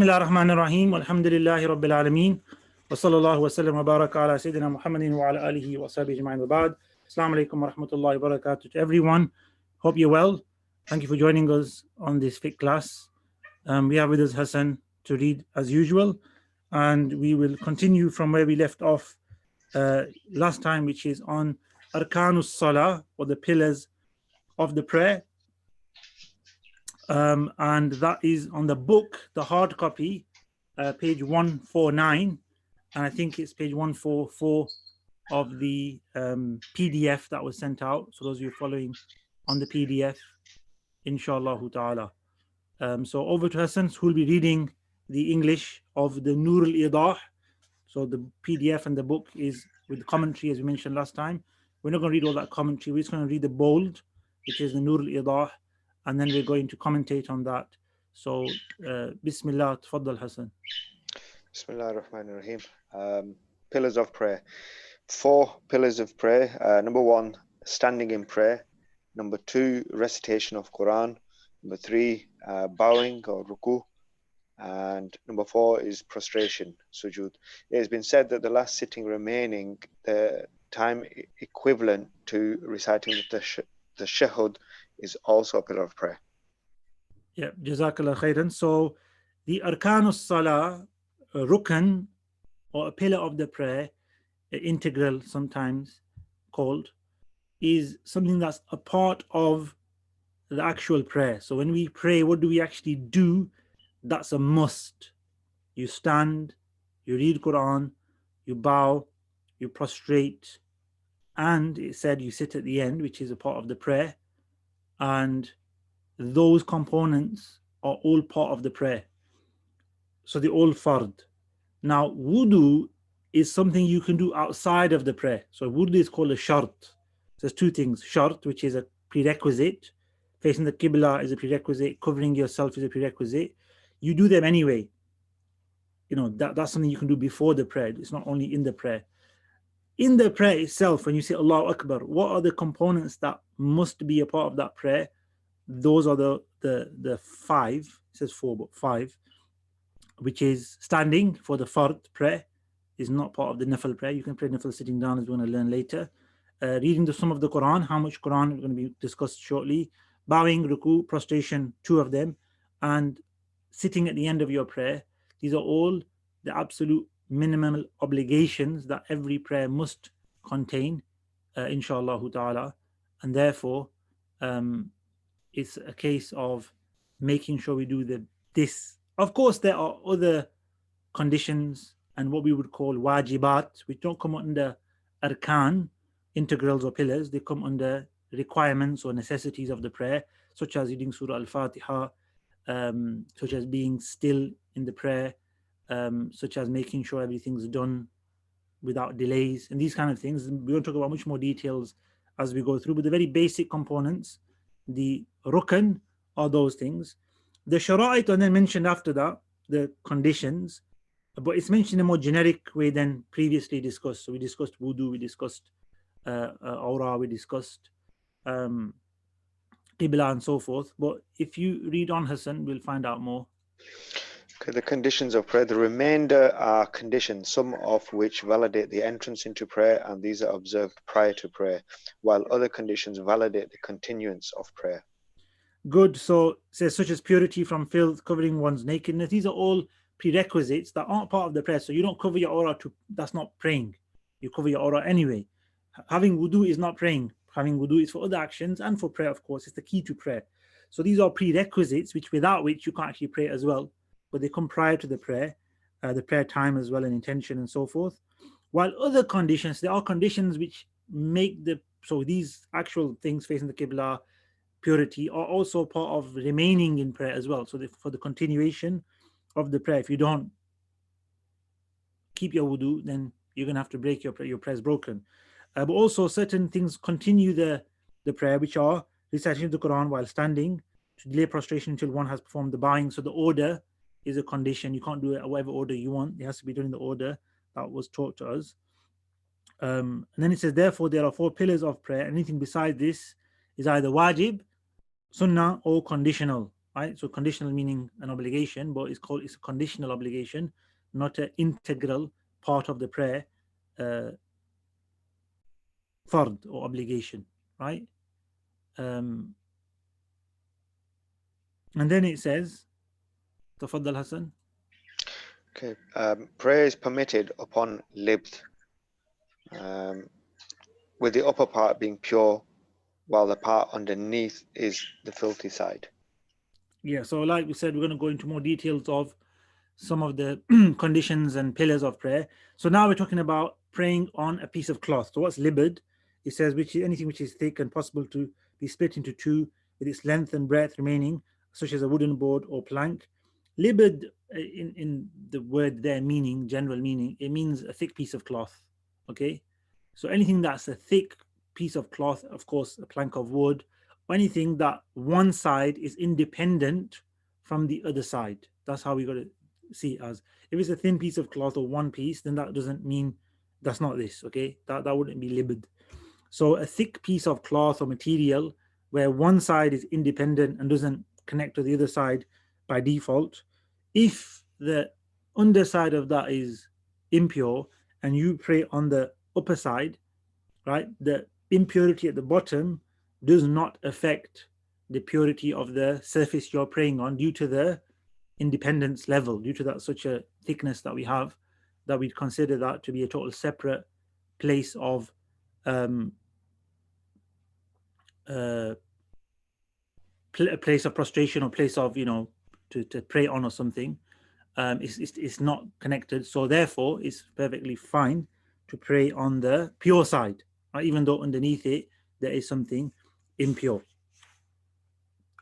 Bismillah ar-Rahman ar-Rahim. Alhamdulillahi Rabbil Alameen. Wa sallallahu wa sallam wa baraka ala Sayyidina Muhammadin wa ala alihi wa sahbihi ajma'in wa ba'd. Assalamu alaikum wa rahmatullahi wa barakatuh to everyone. Hope you're well. Thank you for joining us on this fiqh class. We have with us Hassan to read as usual, and we will continue from where we left off last time, which is on Arkanus Salah, or the pillars of the prayer. And that is on the book, the hard copy, page 149, and I think it's page 144 of the PDF that was sent out. So those of you following on the PDF, inshallah ta'ala. So over to Hassan, who will be reading the English of the Nur al Idaah. So the PDF and the book is with commentary, as we mentioned last time. We're not going to read all that commentary. We're just going to read the bold, which is the Nur al Idaah, and then we're going to commentate on that. So, Bismillah, tfaddal Hassan. Bismillah ar-Rahman ar-Rahim. Pillars of prayer. 4 pillars of prayer. Number 1, standing in prayer. Number 2, recitation of Quran. Number 3, bowing or ruku. And number 4 is prostration, sujood. It has been said that the last sitting remaining, the time equivalent to reciting the shahud, is also a pillar of prayer. Yeah, Jazakallah khairan. So the Arkanus Salah, Rukn, or a pillar of the prayer, integral sometimes called, is something that's a part of the actual prayer. So when we pray, what do we actually do? That's a must. You stand, you read Quran, you bow, you prostrate, and it said you sit at the end, which is a part of the prayer. And those components are all part of the prayer. So they're all fard. Now, wudu is something you can do outside of the prayer. So wudu is called a shart. So there's 2 things. Shart, which is a prerequisite. Facing the Qibla is a prerequisite. Covering yourself is a prerequisite. You do them anyway. You know, that's something you can do before the prayer. It's not only in the prayer. In the prayer itself, when you say Allahu Akbar, what are the components that must be a part of that prayer? Those are the 5. It says 4, but 5, which is standing for the fard prayer is not part of the nafil prayer. You can pray nafil sitting down, as we're going to learn later. Reading the sum of the Quran, how much Quran is going to be discussed shortly. Bowing, ruku, prostration, 2 of them, and sitting at the end of your prayer. These are all the absolute minimal obligations that every prayer must contain, inshallah ta'ala, and therefore it's a case of making sure we do this. Of course, there are other conditions and what we would call Waajibaat, which don't come under arkan, integrals or pillars. They come under requirements or necessities of the prayer, such as reading Surah Al-Fatiha, such as being still in the prayer, such as making sure everything's done without delays, and these kind of things. We're going to talk about much more details as we go through, but the very basic components, the rukn, are those things. The shara'it are then mentioned after that, the conditions, but it's mentioned in a more generic way than previously discussed. So we discussed wudu, we discussed awra, we discussed Qibla and so forth. But if you read on, Hassan, we'll find out more. Okay, the conditions of prayer. The remainder are conditions, some of which validate the entrance into prayer, and these are observed prior to prayer, while other conditions validate the continuance of prayer. Good. So says such as purity from filth, covering one's nakedness. These are all prerequisites that aren't part of the prayer. So you don't cover your aura that's not praying. You cover your aura anyway. Having wudu is not praying. Having wudu is for other actions and for prayer, of course. It's the key to prayer. So these are prerequisites without which you can't actually pray as well. But they come prior to the prayer time as well, and intention and so forth. While other conditions, there are conditions which make so these actual things facing the Qibla, purity, are also part of remaining in prayer as well. So for the continuation of the prayer, if you don't keep your wudu, then you're going to have to break your prayer. Your prayer is broken. But also certain things continue the prayer, which are recitation of the Quran while standing, to delay prostration until one has performed the bowing. So the order is a condition. You can't do it whatever order you want. It has to be done in the order that was taught to us. And then it says, therefore, there are 4 pillars of prayer. Anything besides this is either wajib, sunnah, or conditional. right? So conditional meaning an obligation, but it's a conditional obligation, not an integral part of the prayer, uh, fard or obligation, right? Um, and then it says, Tafaddal Hassan. Okay. Prayer is permitted upon libth, um, with the upper part being pure, while the part underneath is the filthy side. Yeah, so like we said, we're going to go into more details of some of the conditions and pillars of prayer. So now we're talking about praying on a piece of cloth. So what's libid? It says which is anything which is thick and possible to be split into two, with its length and breadth remaining, such as a wooden board or plank. Libid, in the word there meaning, general meaning, it means a thick piece of cloth. Okay, so anything that's a thick piece of cloth, of course, a plank of wood, or anything that one side is independent from the other side. That's how we got to see it as. If it's a thin piece of cloth or one piece, then that doesn't mean that's not this. Okay, that wouldn't be libid. So a thick piece of cloth or material where one side is independent and doesn't connect to the other side by default. If the underside of that is impure and you pray on the upper side, right, the impurity at the bottom does not affect the purity of the surface you're praying on due to the independence level, due to that such a thickness that we have, that we consider that to be a total separate place of um, uh, a place of prostration or place of to pray on or something. It's not connected, so therefore it's perfectly fine to pray on the pure side, right? Even though underneath it there is something impure.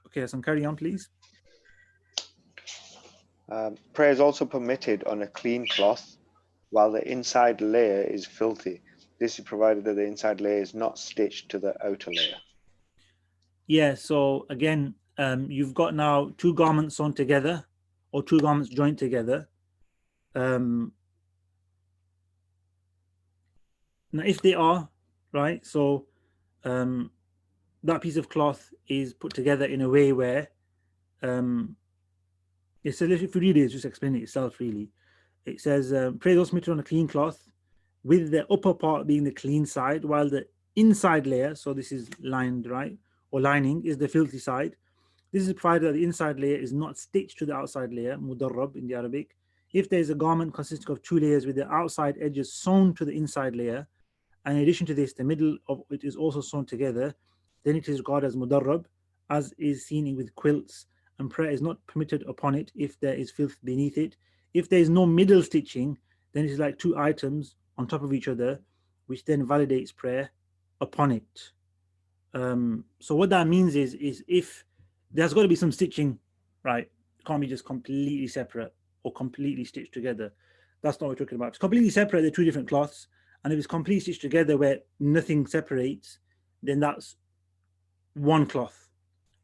Okay, so carry on, please. Prayer is also permitted on a clean cloth, while the inside layer is filthy. This is provided that the inside layer is not stitched to the outer layer. Yeah, so again, you've got now two garments sewn together or two garments joined together. Now if they are, right, so that piece of cloth is put together in a way where it's a little, if you read it, it's just explaining it itself really. It says, pray those meter on a clean cloth, with the upper part being the clean side, while the inside layer, so this is lined, right, or lining, is the filthy side. This is provided that the inside layer is not stitched to the outside layer, mudarrab in the Arabic. If there is a garment consisting of two layers with the outside edges sewn to the inside layer, and in addition to this, the middle of it is also sewn together, then it is regarded as mudarrab, as is seen with quilts, and prayer is not permitted upon it if there is filth beneath it. If there is no middle stitching, then it is like two items on top of each other, which then validates prayer upon it. So what that means is if there's got to be some stitching, right? It can't be just completely separate or completely stitched together. That's not what we're talking about. It's completely separate, they're two different cloths. And if it's completely stitched together where nothing separates, then that's one cloth.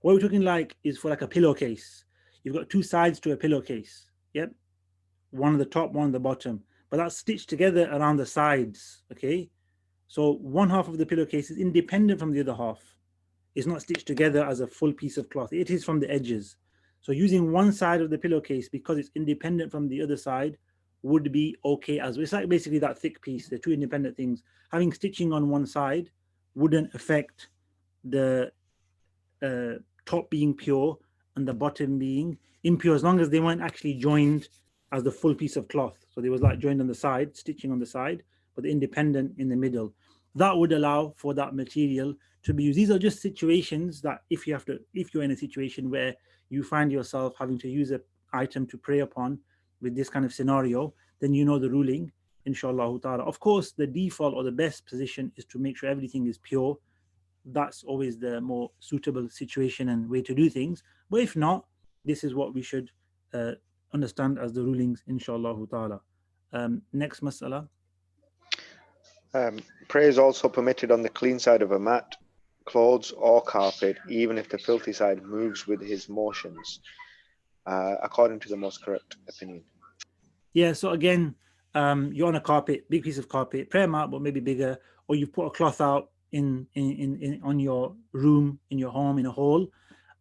What we're talking like is for like a pillowcase. You've got two sides to a pillowcase. Yep. One at the top, one at the bottom. But that's stitched together around the sides. Okay. So one half of the pillowcase is independent from the other half. It's not stitched together as a full piece of cloth. It is from the edges. So using one side of the pillowcase because it's independent from the other side would be okay as well. It's like basically that thick piece, the two independent things. Having stitching on one side wouldn't affect the uh, top being pure and the bottom being impure, as long as they weren't actually joined as the full piece of cloth. So they was like joined on the side, stitching on the side, but independent in the middle. That would allow for that material to be used. These are just situations that if you're in a situation where you find yourself having to use an item to pray upon with this kind of scenario, then you know the ruling, inshallah ta'ala. Of course, the default or the best position is to make sure everything is pure. That's always the more suitable situation and way to do things. But if not, this is what we should uh, understand as the rulings, inshallah ta'ala. Next masala. Prayer is also permitted on the clean side of a mat, clothes, or carpet, even if the filthy side moves with his motions, according to the most correct opinion. Yeah, so again, you're on a carpet, big piece of carpet, prayer mat, but maybe bigger, or you've put a cloth out in on your room, in your home, in a hall,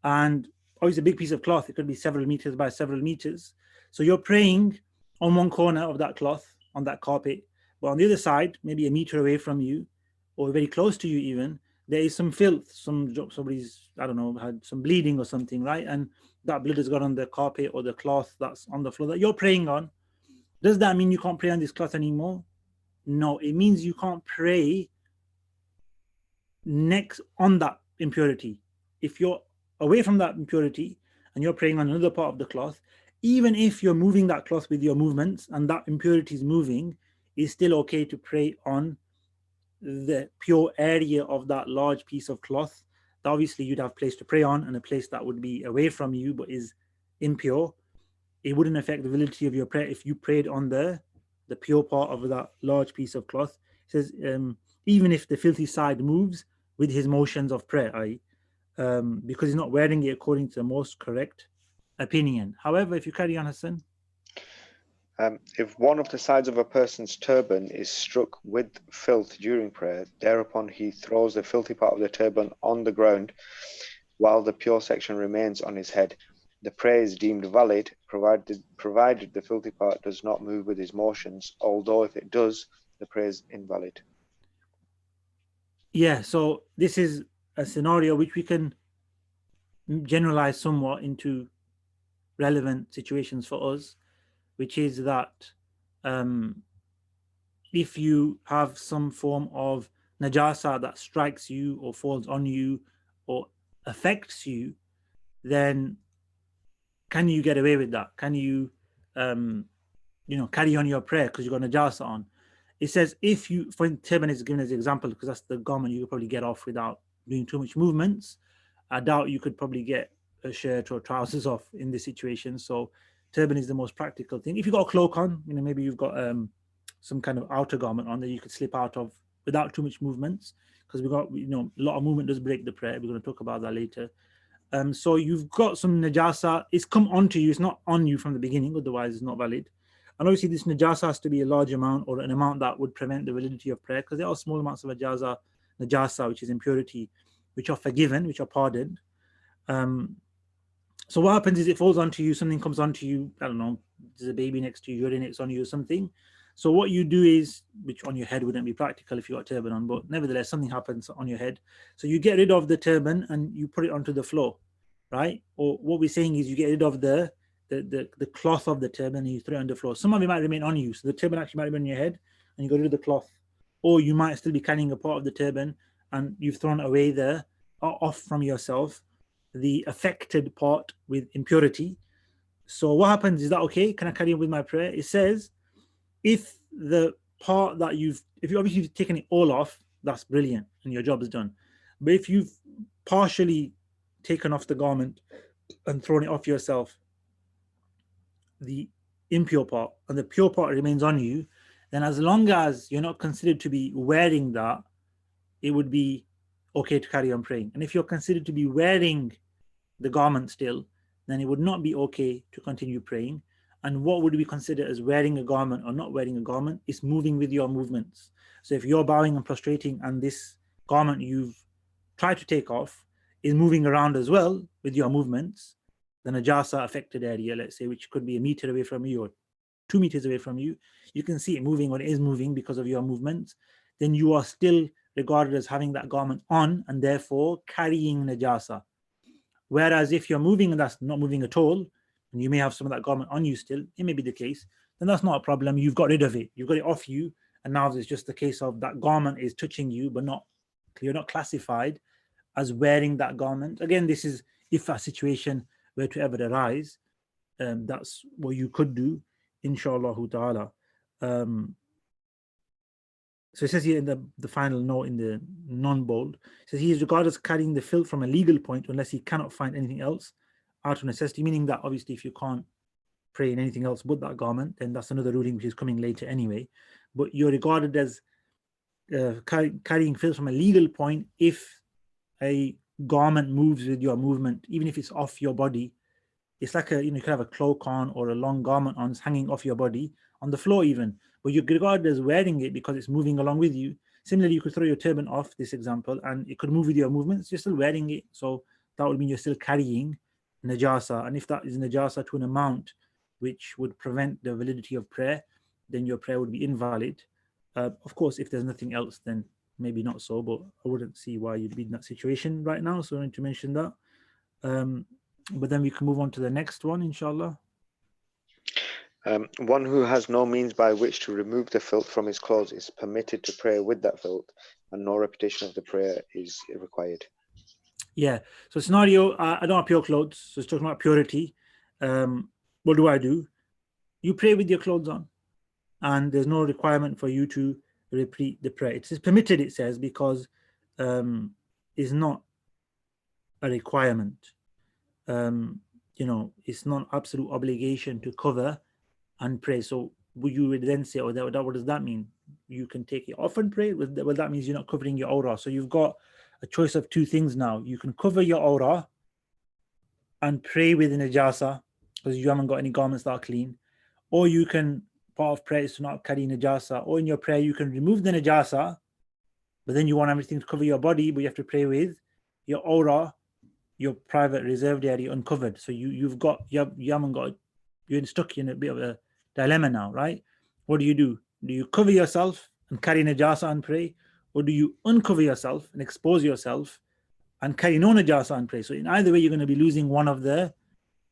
and obviously a big piece of cloth. It could be several meters by several meters. So you're praying on one corner of that cloth, on that carpet, but on the other side, maybe a meter away from you, or very close to you even, there is some filth, somebody's, I don't know, had some bleeding or something, right? And that blood has got on the carpet or the cloth that's on the floor that you're praying on. Does that mean you can't pray on this cloth anymore? No, it means you can't pray next on that impurity. If you're away from that impurity and you're praying on another part of the cloth, even if you're moving that cloth with your movements and that impurity is moving, it's still okay to pray on the pure area of that large piece of cloth that obviously you'd have a place to pray on, and a place that would be away from you but is impure. It wouldn't affect the validity of your prayer if you prayed on the pure part of that large piece of cloth. It says, even if the filthy side moves with his motions of prayer, because he's not wearing it according to the most correct opinion. However, if you carry on, Hassan. If one of the sides of a person's turban is struck with filth during prayer, thereupon he throws the filthy part of the turban on the ground while the pure section remains on his head. The prayer is deemed valid, provided the filthy part does not move with his motions, although if it does, the prayer is invalid. Yeah, so this is a scenario which we can generalize somewhat into relevant situations for us, which is that if you have some form of najasa that strikes you or falls on you or affects you, then can you get away with that? Can you, carry on your prayer because you've got najasa on? It says if you, for turban is given as an example because that's the garment you could probably get off without doing too much movements. I doubt you could probably get a shirt or trousers off in this situation. So turban is the most practical thing. If you've got a cloak on, maybe you've got some kind of outer garment on that you could slip out of without too much movements, because we've got, a lot of movement does break the prayer. We're going to talk about that later. So you've got some najasa, it's come onto you, it's not on you from the beginning, otherwise it's not valid. And obviously this najasa has to be a large amount or an amount that would prevent the validity of prayer, because there are small amounts of najasa, which is impurity, which are forgiven, which are pardoned. So what happens is it falls onto you, something comes onto you, I don't know, there's a baby next to you, urinates on you or something. So what you do is, which on your head wouldn't be practical if you got a turban on, but nevertheless something happens on your head. So you get rid of the turban and you put it onto the floor, right? Or what we're saying is you get rid of the cloth of the turban and you throw it on the floor. Some of it might remain on you, so the turban actually might remain on your head and you got rid of the cloth. Or you might still be carrying a part of the turban and you've thrown away off from yourself the affected part with impurity. So what happens is that, okay, can I carry on with my prayer? It says, if the part that if you obviously you've taken it all off, that's brilliant and your job is done. But if you've partially taken off the garment and thrown it off yourself, the impure part, and the pure part remains on you, then as long as you're not considered to be wearing that, it would be okay to carry on praying. And if you're considered to be wearing the garment still, then it would not be okay to continue praying. And what would we consider as wearing a garment or not wearing a garment is moving with your movements. So if you're bowing and prostrating and this garment you've tried to take off is moving around as well with your movements, the najasa affected area, let's say, which could be a meter away from you or 2 meters away from you, you can see it moving, or it is moving because of your movements, then you are still regarded as having that garment on and therefore carrying najasa. Whereas if you're moving and that's not moving at all, and you may have some of that garment on you still, it may be the case, then that's not a problem. You've got rid of it. You've got it off you. And now it's just the case of that garment is touching you, but you're not classified as wearing that garment. Again, this is if a situation were to ever arise, that's what you could do, inshallah ta'ala. So it says here in the final note in the non-bold, it says he is regarded as carrying the filth from a legal point unless he cannot find anything else out of necessity, meaning that obviously if you can't pray in anything else but that garment, then that's another ruling which is coming later anyway. But you're regarded as carrying filth from a legal point if a garment moves with your movement, even if it's off your body. It's like you could have a cloak on or a long garment on, it's hanging off your body on the floor even, but you're regarded as wearing it because it's moving along with you. Similarly, you could throw your turban off, this example, and it could move with your movements. You're still wearing it, so that would mean you're still carrying najasa, and if that is najasa to an amount which would prevent the validity of prayer, then your prayer would be invalid. Of course, if there's nothing else, then maybe not so, but I wouldn't see why you'd be in that situation right now, so I wanted to mention that. But then we can move on to the next one, inshallah. One who has no means by which to remove the filth from his clothes is permitted to pray with that filth, and no repetition of the prayer is required. Yeah, so scenario, I don't have pure clothes, so it's talking about purity. What do? You pray with your clothes on, and there's no requirement for you to repeat the prayer. It is permitted, it says, because it's not a requirement. It's not absolute obligation to cover and pray. So you would then say, what does that mean? You can take it off and pray. Well, that means you're not covering your aura. So you've got a choice of two things now. You can cover your aura and pray with najasa because you haven't got any garments that are clean, or you can, part of prayer is to not carry najasa, or in your prayer you can remove the najasa, but then you want everything to cover your body, but you have to pray with your aura, your private reserved area uncovered. So you're stuck in a bit of a dilemma now, right? What do? Do you cover yourself and carry najasa and pray, or do you uncover yourself and expose yourself and carry no najasa and pray? So in either way, you're going to be losing one of the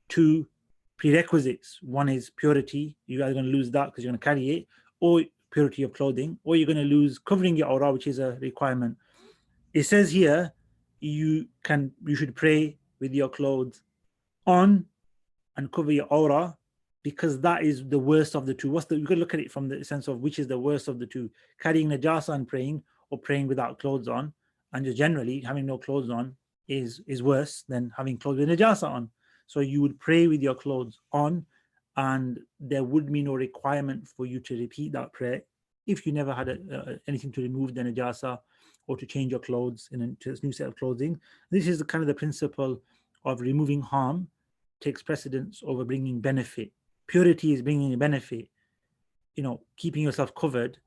two prerequisites. One is purity. You're either going to lose that because you're going to carry it, or purity of clothing, or you're going to lose covering your aura, which is a requirement. It says here you should pray with your clothes on and cover your aura, because that is the worst of the two. You could look at it from the sense of which is the worst of the two: carrying najasa and praying, or praying without clothes on. And just generally having no clothes on is worse than having clothes with najasa on. So you would pray with your clothes on, and there would be no requirement for you to repeat that prayer if you never had anything to remove the najasa or to change your clothes into a new set of clothing. This is kind of the principle of removing harm takes precedence over bringing benefit. Purity is bringing a benefit. Keeping yourself covered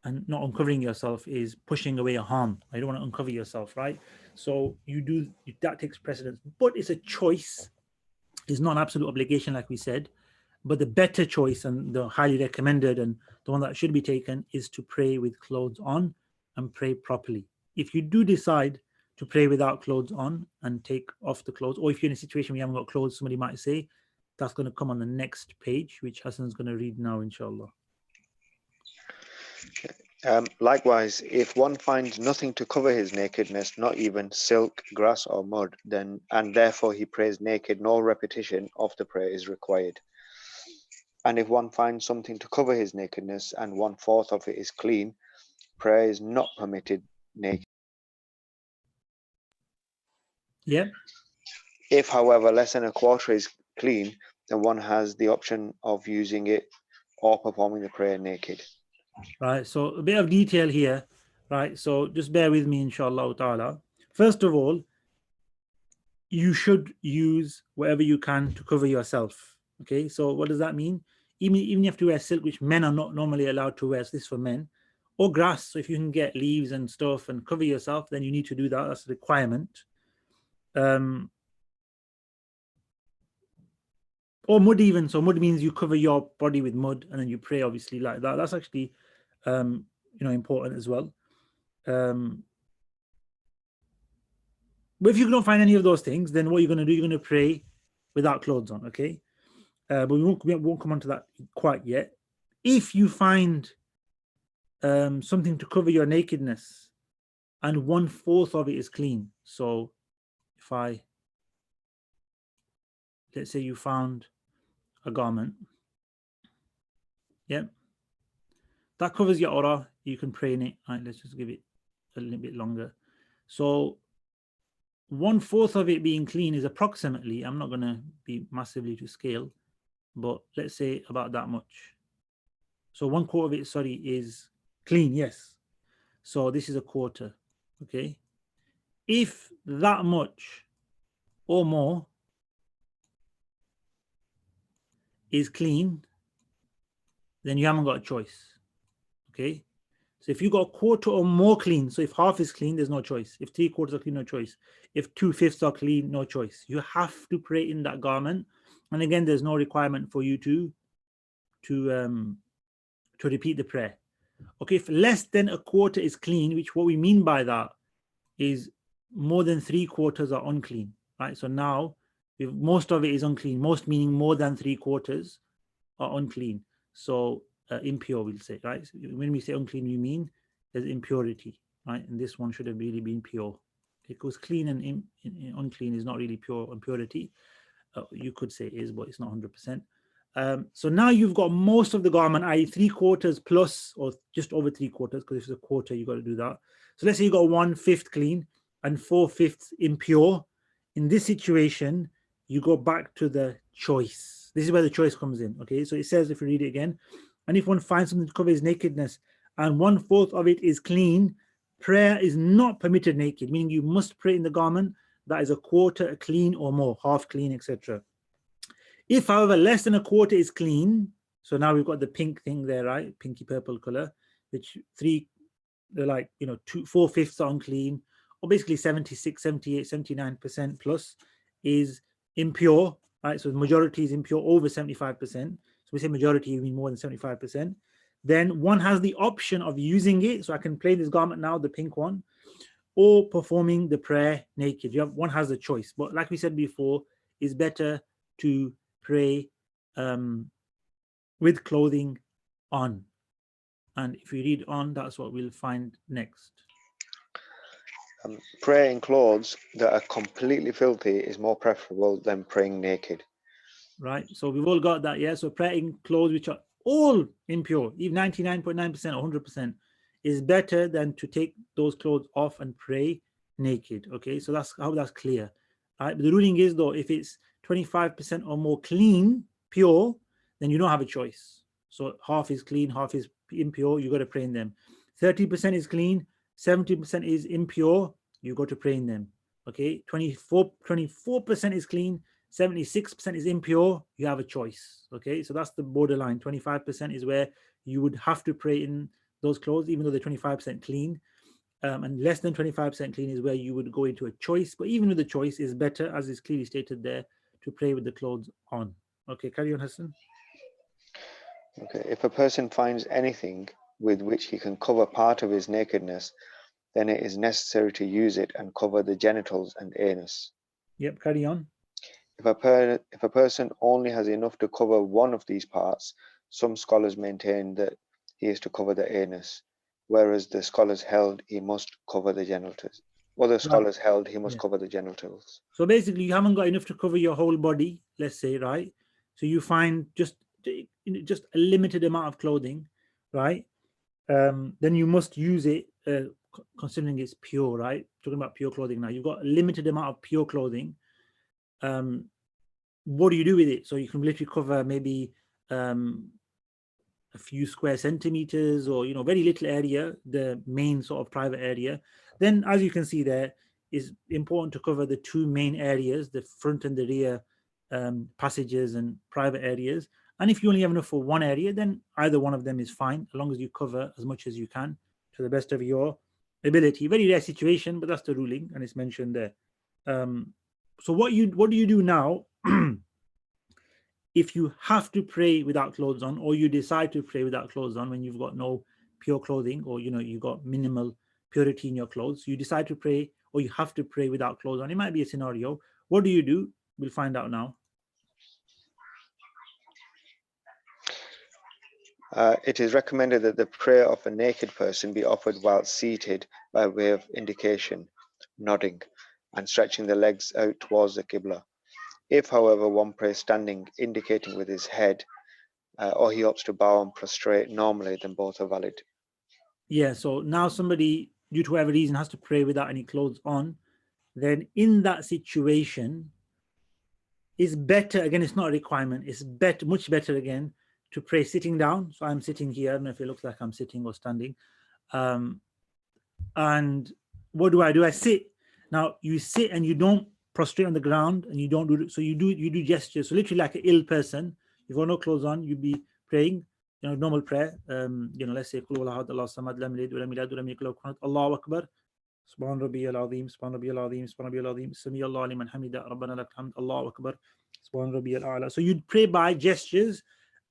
and not uncovering yourself is pushing away a harm. I don't want to uncover yourself, right? So that takes precedence, but it's a choice. It's not an absolute obligation, like we said. But the better choice and the highly recommended and the one that should be taken is to pray with clothes on and pray properly. If you do decide to pray without clothes on and take off the clothes, or if you're in a situation where you haven't got clothes, somebody might say, that's going to come on the next page, which Hassan's going to read now, inshallah. Likewise, if one finds nothing to cover his nakedness, not even silk, grass, or mud, and therefore he prays naked, no repetition of the prayer is required. And if one finds something to cover his nakedness and 1/4 of it is clean, prayer is not permitted naked. Yeah. If, however, less than 1/4 is clean, then one has the option of using it or performing the prayer naked. Right. So a bit of detail here. Right. So just bear with me, inshallah ta'ala. First of all, you should use whatever you can to cover yourself. Okay. So what does that mean? Even you have to wear silk, which men are not normally allowed to wear. So this is for men, or grass. So if you can get leaves and stuff and cover yourself, then you need to do that. That's a requirement. Or mud even. So mud means you cover your body with mud and then you pray, obviously, like that. That's actually, important as well. But if you don't find any of those things, then what you're going to do, you're going to pray without clothes on, okay? But we won't come on to that quite yet. If you find something to cover your nakedness and 1/4 of it is clean, so if let's say you found a garment, yeah, that covers your aura, you can pray in it. All right, let's just give it a little bit longer. So 1/4 of it being clean is approximately, I'm not going to be massively to scale, but let's say about that much. So 1/4 of it, is clean, yes. So this is 1/4, okay? If that much or more is clean, then you haven't got a choice, okay? So if you got a quarter or more clean, so if half is clean, there's no choice. If 3/4 are clean, no choice. If 2/5 are clean, no choice. You have to pray in that garment. And again, there's no requirement for you to repeat the prayer. Okay, if less than a quarter is clean, which what we mean by that is more than 3/4 are unclean, right? So now if most of it is unclean, most meaning more than 3/4 are unclean. So impure, we'll say, right? So when we say unclean, we mean there's impurity, right? And this one should have really been pure, because clean and unclean is not really pure impurity. You could say it is, but it's not 100%. So now you've got most of the garment, i.e. 3/4 plus, or just over 3/4, because if it's a quarter, you've got to do that. So let's say you got 1/5 clean and 4/5 impure. In this situation, you go back to the choice. This is where the choice comes in. Okay, so it says, if you read it again, and if one finds something to cover his nakedness and 1/4 of it is clean, prayer is not permitted naked, meaning you must pray in the garment that is a quarter clean or more, half clean, etc. If, however, less than a quarter is clean, so now we've got the pink thing there, right? Pinky purple color, which they're like, 4/5 are unclean, or basically 76, 78, 79% plus is impure, right? So the majority is impure over 75%. So we say majority, you mean more than 75%. Then one has the option of using it. So I can play this garment now, the pink one, or performing the prayer naked. One has the choice. But like we said before, it's better to pray with clothing on. And if we read on, that's what we'll find next. Prayer in clothes that are completely filthy is more preferable than praying naked. Right, so we've all got that, yeah? So prayer in clothes which are all impure, even 99.9% or 100%, is better than to take those clothes off and pray naked. Okay, so that's how that's clear. Right, but the ruling is, though, if it's 25% or more clean, pure, then you don't have a choice. So half is clean, half is impure, you got to pray in them. 30% is clean, 70% is impure, you got to pray in them. Okay, 24% is clean, 76% is impure, you have a choice. Okay, so that's the borderline. 25% is where you would have to pray in those clothes, even though they're 25% clean. And less than 25% clean is where you would go into a choice. But even with the choice, is better, as is clearly stated there, to pray with the clothes on. Okay, carry on, Hassan. Okay, if a person finds anything with which he can cover part of his nakedness, then it is necessary to use it and cover the genitals and anus. Yep, carry on. If a person only has enough to cover one of these parts, some scholars maintain that he is to cover the anus, whereas the scholars held he must cover the genitals. Other scholars held he must cover the genitals. So basically, you haven't got enough to cover your whole body, let's say, right? So you find just a limited amount of clothing, right? Then you must use it, considering it's pure, right? Talking about pure clothing now. You've got a limited amount of pure clothing. What do you do with it? So you can literally cover maybe a few square centimeters, or very little area, the main sort of private area. Then, as you can see there, it's important to cover the two main areas, the front and the rear passages and private areas. And if you only have enough for one area, then either one of them is fine, as long as you cover as much as you can to the best of your ability. Very rare situation, but that's the ruling, and it's mentioned there. So what do you do now if you have to pray without clothes on, or you decide to pray without clothes on when you've got no pure clothing, or you've got minimal purity in your clothes? You decide to pray, or you have to pray without clothes on. It might be a scenario. What do you do? We'll find out now. It is recommended that the prayer of a naked person be offered while seated by way of indication, nodding, and stretching the legs out towards the Qibla. If, however, one prays standing, indicating with his head, or he opts to bow and prostrate normally, then both are valid. Yeah, so now somebody, due to whatever reason, has to pray without any clothes on, then in that situation, it's better, again, it's not a requirement, it's better, much better again, to pray sitting down. So I'm sitting here. I don't know if it looks like I'm sitting or standing. And what do? I sit. Now you sit and you don't prostrate on the ground, and you don't do, so you do gestures. So literally like an ill person, you've got no clothes on, you'd be praying, normal prayer, let's say, Qul huwallahu ahad, Allahu samad, lam yalid wa lam yulad wa lam yakul lahu kufuwan ahad, Allahu akbar, Subhan Rabbiyal Azim, Subhan Rabbiyal Azim, Subhan Rabbiyal Azim, Sami Allah liman hamida, Rabbana lakal hamd, Allahu akbar, Subhan Rabbiyal A'la. So you'd pray by gestures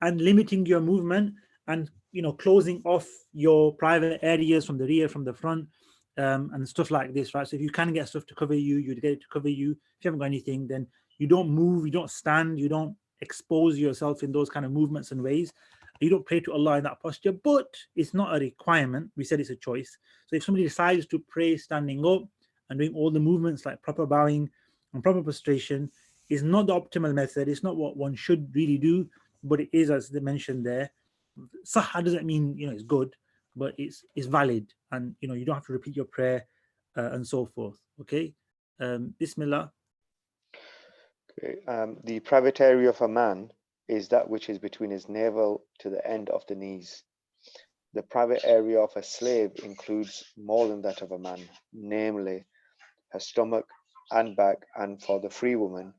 and limiting your movement, and closing off your private areas from the rear, from the front, and stuff like this, right? So if you can get stuff to cover you, you'd get it to cover you. If you haven't got anything, then you don't move, you don't stand, you don't expose yourself in those kind of movements and ways. You don't pray to Allah in that posture, but it's not a requirement. We said it's a choice. So if somebody decides to pray standing up and doing all the movements like proper bowing and proper prostration, is not the optimal method. It's not what one should really do, but it is, as they mentioned there. Sahha doesn't mean it's good, but it's valid, and you don't have to repeat your prayer and so forth. Okay, Bismillah. Okay. The private area of a man is that which is between his navel to the end of the knees. The private area of a slave includes more than that of a man, namely her stomach and back, and for the free woman,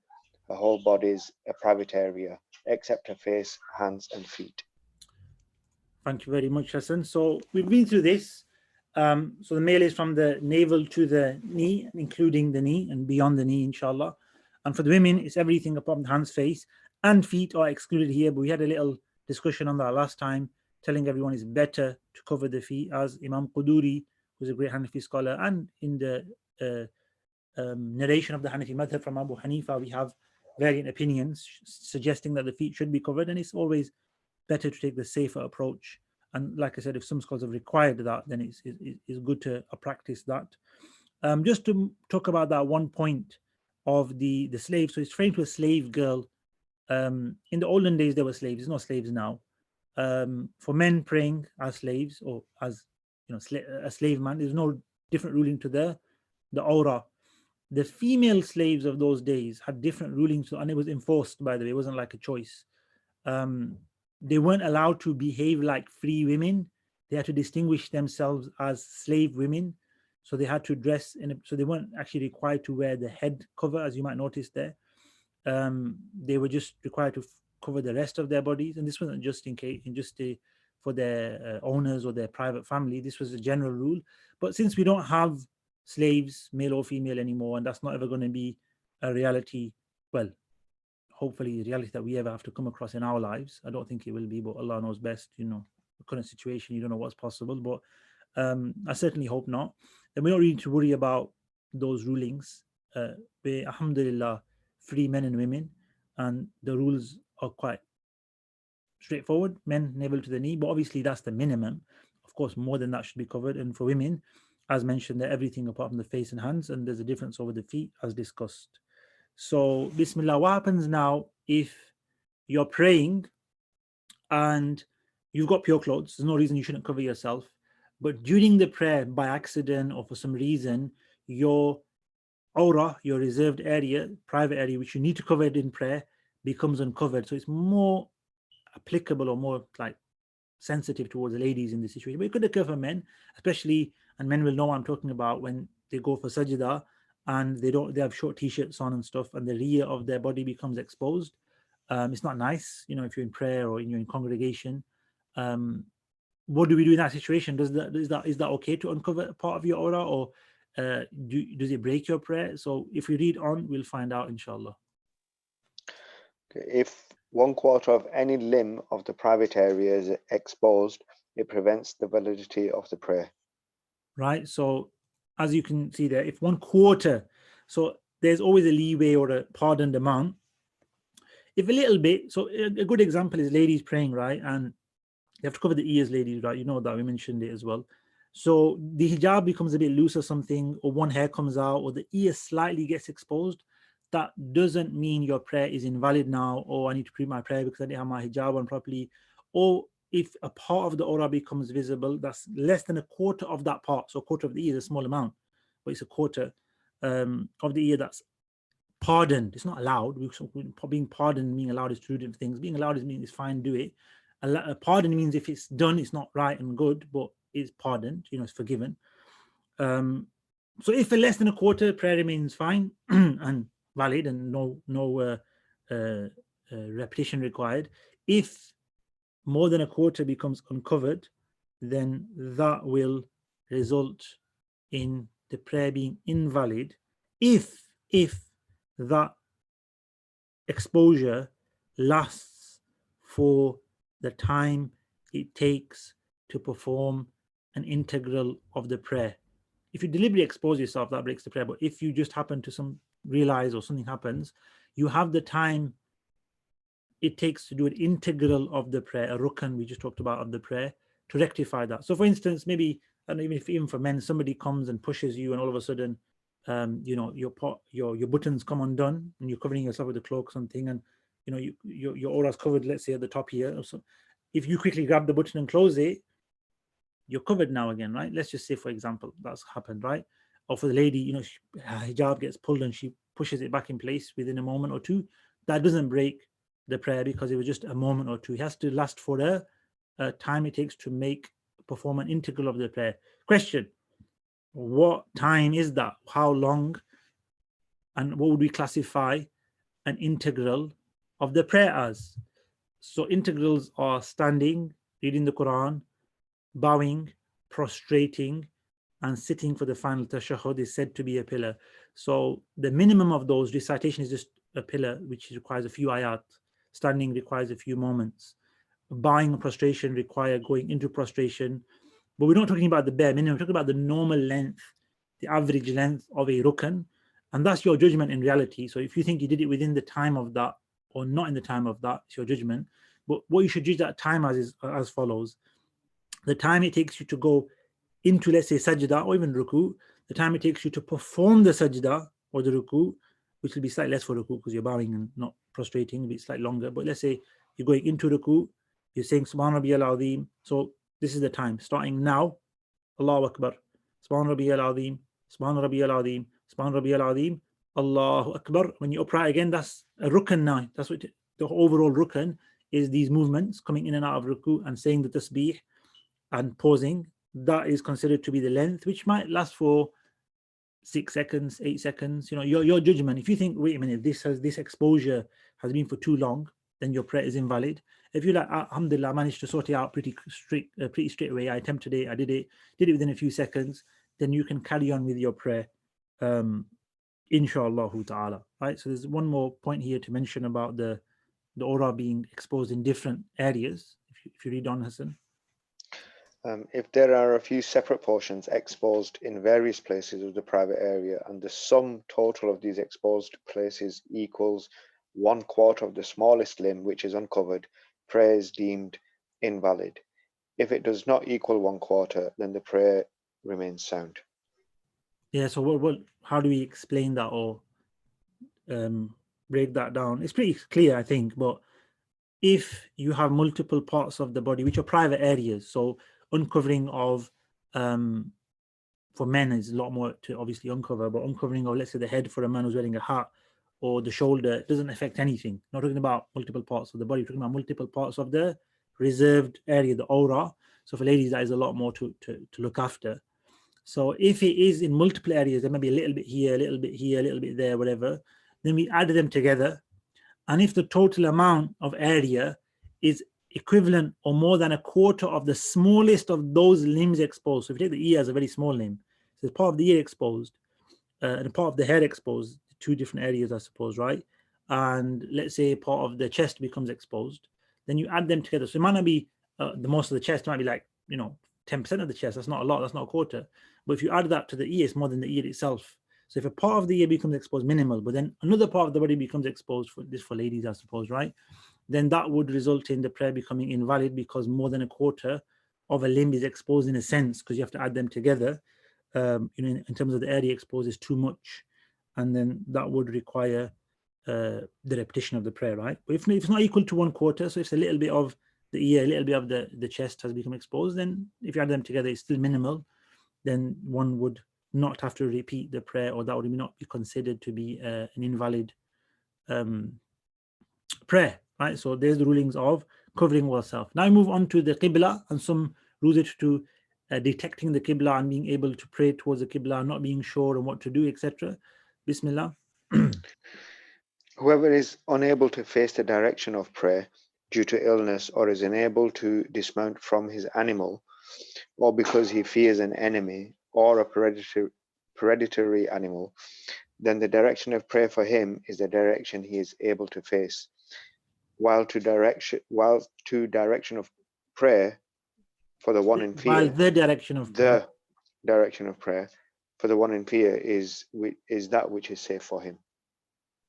her whole body is a private area, except her face, hands, and feet. Thank you very much, Hassan. So we've been through this. So the male is from the navel to the knee, including the knee and beyond the knee, inshallah. And for the women, it's everything upon the hands, face, and feet are excluded here. But we had a little discussion on that last time, telling everyone it's better to cover the feet, as Imam Quduri, who's a great Hanafi scholar, and in the narration of the Hanafi madhab from Abu Hanifa, we have variant opinions suggesting that the feet should be covered, and it's always better to take the safer approach. And like I said, if some scholars have required that, then it's good to practice that. Just to talk about that one point of the slave. So it's referring to a slave girl. In the olden days, there were slaves. There's no slaves now. For men praying as slaves, or as a slave man, there's no different ruling to the aura. The female slaves of those days had different rulings, and it was enforced, by the way. It wasn't like a choice. They weren't allowed to behave like free women. They had to distinguish themselves as slave women. So they had to dress so they weren't actually required to wear the head cover, as you might notice there. They were just required to cover the rest of their bodies. And this wasn't just for their owners or their private family. This was a general rule. But since we don't have slaves, male or female, anymore, and that's not ever going to be a reality, well, hopefully the reality that we ever have to come across in our lives. I don't think it will be, but Allah knows best. The current situation, you don't know what's possible, but I certainly hope not. And we don't need to worry about those rulings. We're, alhamdulillah, free men and women, and the rules are quite straightforward. Men navel to the knee, but obviously that's the minimum. Of course, more than that should be covered. And for women, as mentioned, they're everything apart from the face and hands, and there's a difference over the feet, as discussed. So, Bismillah, what happens now if you're praying and you've got pure clothes? There's no reason you shouldn't cover yourself. But during the prayer, by accident or for some reason, your aura, your reserved area, private area, which you need to cover it in prayer, becomes uncovered. So it's more applicable or more like sensitive towards the ladies in this situation. But it could occur for men, especially, and men will know what I'm talking about, when they go for sajda and they have short t-shirts on and stuff, and the rear of their body becomes exposed. It's not nice, if you're in prayer or you're in congregation. What do we do in that situation? Is that okay to uncover a part of your aura, or does it break your prayer? So if we read on, we'll find out, inshallah. Okay. If 1/4 of any limb of the private area is exposed, it prevents the validity of the prayer. Right. So as you can see there, if 1/4, so there's always a leeway or a pardoned amount. If a little bit, so a good example is ladies praying, right? And you have to cover the ears, ladies, right? You know that, we mentioned it as well. So the hijab becomes a bit loose or something, or one hair comes out, or the ear slightly gets exposed. That doesn't mean your prayer is invalid now, or I need to prove my prayer because I didn't have my hijab on properly. Or if a part of the aura becomes visible, that's less than 1/4 of that part. So 1/4 of the ear is a small amount, but it's 1/4 of the ear that's pardoned. It's not allowed. Being pardoned, being allowed is two different things. Being allowed means it's fine, do it. A pardon means if it's done, it's not right and good, but it's pardoned, it's forgiven. So if for less than 1/4, prayer remains fine and valid, and no repetition required. If more than a quarter becomes uncovered, then that will result in the prayer being invalid if that exposure lasts for the time it takes to perform an integral of the prayer. If you deliberately expose yourself, that breaks the prayer. But if you just happen to realize or something happens, you have the time it takes to do an integral of the prayer, a rukn we just talked about of the prayer, to rectify that. So for instance, maybe, and even for men, somebody comes and pushes you and all of a sudden, your buttons come undone and you're covering yourself with a cloak or something, and your aura's covered, let's say at the top here. Or so, if you quickly grab the button and close it, you're covered now again, right? Let's just say, for example, that's happened, right? Or for the lady, her hijab gets pulled and she pushes it back in place within a moment or two. That doesn't break the prayer because it was just a moment or two. It has to last for a time it takes to perform an integral of the prayer. Question: what time is that? How long? And what would we classify an integral of the prayer as? So integrals are standing, reading the Quran, bowing, prostrating, and sitting for the final tashahhud is said to be a pillar. So the minimum of those, recitation is just a pillar which requires a few ayat. Standing requires a few moments. Bowing and prostration require going into prostration. But we're not talking about the bare minimum, we're talking about the normal length, the average length of a rukn. And that's your judgment in reality. So if you think you did it within the time of that or not in the time of that, it's your judgment. But what you should judge that time as is as follows. The time it takes you to go into, let's say, sajda or even ruku, the time it takes you to perform the sajda or the ruku, which will be slightly less for ruku because you're bowing and not prostrating, it'll be slightly longer. But let's say you're going into ruku, you're saying Subhan Rabbiyal Azim. So this is the time, starting now, Allahu Akbar, Subhan Rabbiyal Azim, Subhan Rabbiyal Azim, Subhan Rabbiyal Azim, Allahu Akbar. When you upright again, that's a rukn now. That's what the overall rukn is, these movements coming in and out of ruku and saying the tasbih and pausing. That is considered to be the length, which might last for 6 seconds, 8 seconds. Your judgment. If you think, wait a minute, this exposure has been for too long, then your prayer is invalid. If you like, alhamdulillah, I managed to sort it out pretty straight away, I attempted it, I did it within a few seconds, then you can carry on with your prayer, inshallah ta'ala. Right. So there's one more point here to mention about the aura being exposed in different areas. If you read on, Hassan. If there are a few separate portions exposed in various places of the private area and the sum total of these exposed places equals 1/4 of the smallest limb which is uncovered, prayer is deemed invalid. If it does not equal 1/4, then the prayer remains sound. Yeah, so how do we explain that or break that down? It's pretty clear, I think, but if you have multiple parts of the body which are private areas, so uncovering of for men is a lot more to obviously uncover, but uncovering of, let's say, the head for a man who's wearing a hat or the shoulder doesn't affect anything. Not talking about multiple parts of the body, we're talking about multiple parts of the reserved area, the aura. So for ladies, that is a lot more to look after. So if it is in multiple areas, there may be a little bit here, a little bit here, a little bit there, whatever, then we add them together. And if the total amount of area is equivalent or more than 1/4 of the smallest of those limbs exposed, so if you take the ear as a very small limb, so there's part of the ear exposed and part of the head exposed, two different areas, I suppose, right? And let's say part of the chest becomes exposed, then you add them together. So it might not be the most of the chest, might be like 10% of the chest. That's not a lot, that's not 1/4. But if you add that to the ear, it's more than the ear itself. So if a part of the ear becomes exposed, minimal, but then another part of the body becomes exposed, for ladies, I suppose, right? Then that would result in the prayer becoming invalid because more than 1/4 of a limb is exposed in a sense, because you have to add them together. In terms of the area exposed is too much, and then that would require the repetition of the prayer, right? But if it's not equal to 1/4, so if it's a little bit of the ear, a little bit of the chest has become exposed, then if you add them together, it's still minimal. Then one would not have to repeat the prayer, or that would not be considered to be an invalid prayer, right? So there's the rulings of covering oneself. Now I move on to the Qibla and some rules to detecting the Qibla and being able to pray towards the Qibla, not being sure on what to do, etc. Bismillah. Whoever is unable to face the direction of prayer due to illness, or is unable to dismount from his animal, or because he fears an enemy or a predatory animal, then the direction of prayer for him is the direction he is able to face. While to direction of prayer for the one in While fear, the direction of prayer. the direction of prayer for the one in fear is that which is safe for him.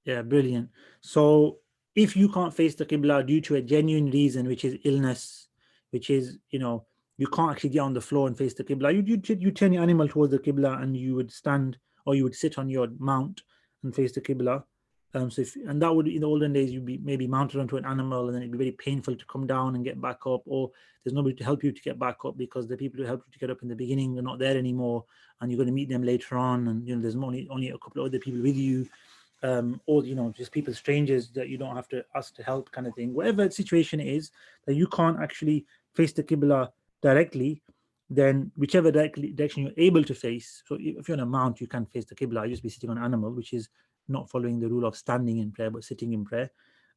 Yeah, brilliant. So if you can't face the Qibla due to a genuine reason, which is illness, which is, you can't actually get on the floor and face the Qibla, you turn your animal towards the Qibla and you would stand or you would sit on your mount and face the Qibla. And that would, in the olden days, you'd be maybe mounted onto an animal and then it'd be very painful to come down and get back up, or there's nobody to help you to get back up because the people who helped you to get up in the beginning are not there anymore, and you're going to meet them later on, and there's only a couple of other people with you. Or just people, strangers that you don't have to ask to help, kind of thing. Whatever the situation is that you can't actually face the Qibla directly, then whichever direction you're able to face. So if you're on a mount, you can't face the Qibla, you just be sitting on an animal, which is not following the rule of standing in prayer but sitting in prayer.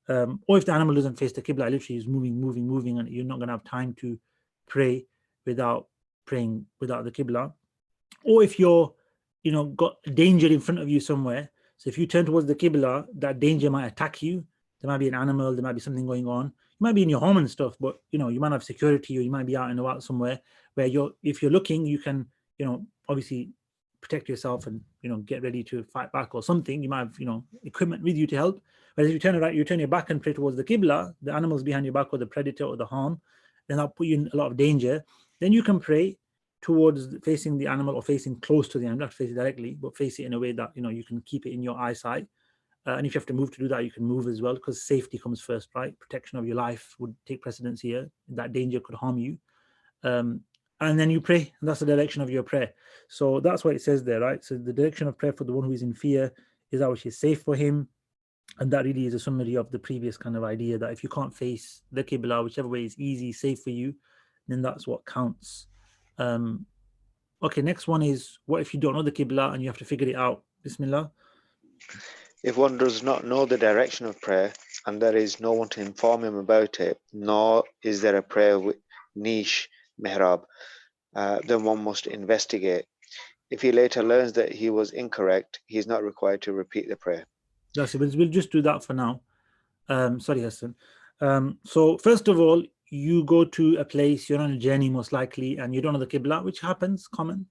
Or if the animal doesn't face the Qibla, literally is moving, and you're not going to have time to pray without praying without the Qibla. Or if you're got danger in front of you somewhere, so if you turn towards the Qibla, that danger might attack you. There might be an animal, there might be something going on. You might be in your home and stuff, but you might have security, or you might be out and about somewhere where if you're looking, you can obviously protect yourself and get ready to fight back or something. You might have equipment with you to help. But if you turn your back and pray towards the Qibla, the animals behind your back or the predator or the harm, then that'll put you in a lot of danger. Then you can pray towards facing the animal, or facing close to the animal, not face it directly, but face it in a way that you can keep it in your eyesight. And if you have to move to do that, you can move as well, because safety comes first, right? Protection of your life would take precedence here. That danger could harm you. And then you pray, and that's the direction of your prayer. So that's what it says there, right? So the direction of prayer for the one who is in fear is that which is safe for him. And that really is a summary of the previous kind of idea, that if you can't face the Qibla, whichever way is easy, safe for you, then that's what counts. Okay, next one is, what if you don't know the Qibla and you have to figure it out? Bismillah. If one does not know the direction of prayer and there is no one to inform him about it, nor is there a prayer with niche mihrab, then one must investigate. If he later learns that he was incorrect, he is not required to repeat the prayer. That's it. We'll just do that for now. Sorry, Hassan. So first of all, you go to a place, you're on a journey most likely, and you don't know the Qibla, which happens, common.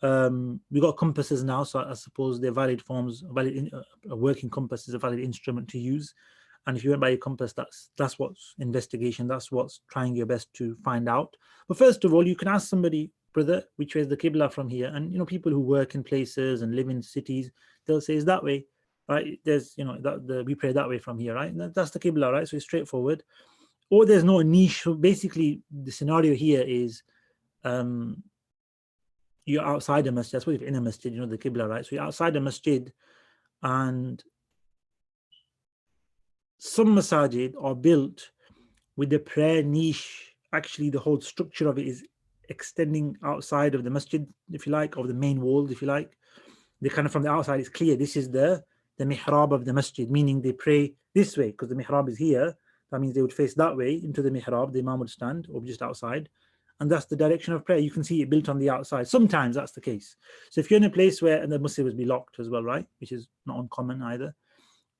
We got compasses now, so I suppose they're valid forms. A working compass is a valid instrument to use. And if you went by a compass, that's what's investigation. That's what's trying your best to find out. But first of all, you can ask somebody, brother, which way is the Qibla from here? And people who work in places and live in cities, they'll say it's that way, right? There's we pray that way from here, right? And that's the Qibla, right? So it's straightforward. Or there's no niche. So basically, the scenario here is you're outside the masjid. That's what, if in a masjid, the Qibla, right? So you're outside the masjid, and some masajid are built with the prayer niche. Actually, the whole structure of it is extending outside of the masjid, if you like, or the main wall, if you like. They kind of, from the outside, it's clear this is the mihrab of the masjid, meaning they pray this way because the mihrab is here. That means they would face that way into the mihrab, the imam would stand, or just outside. And that's the direction of prayer. You can see it built on the outside. Sometimes that's the case. So if you're in a place where, and the masjid would be locked as well, right? Which is not uncommon either.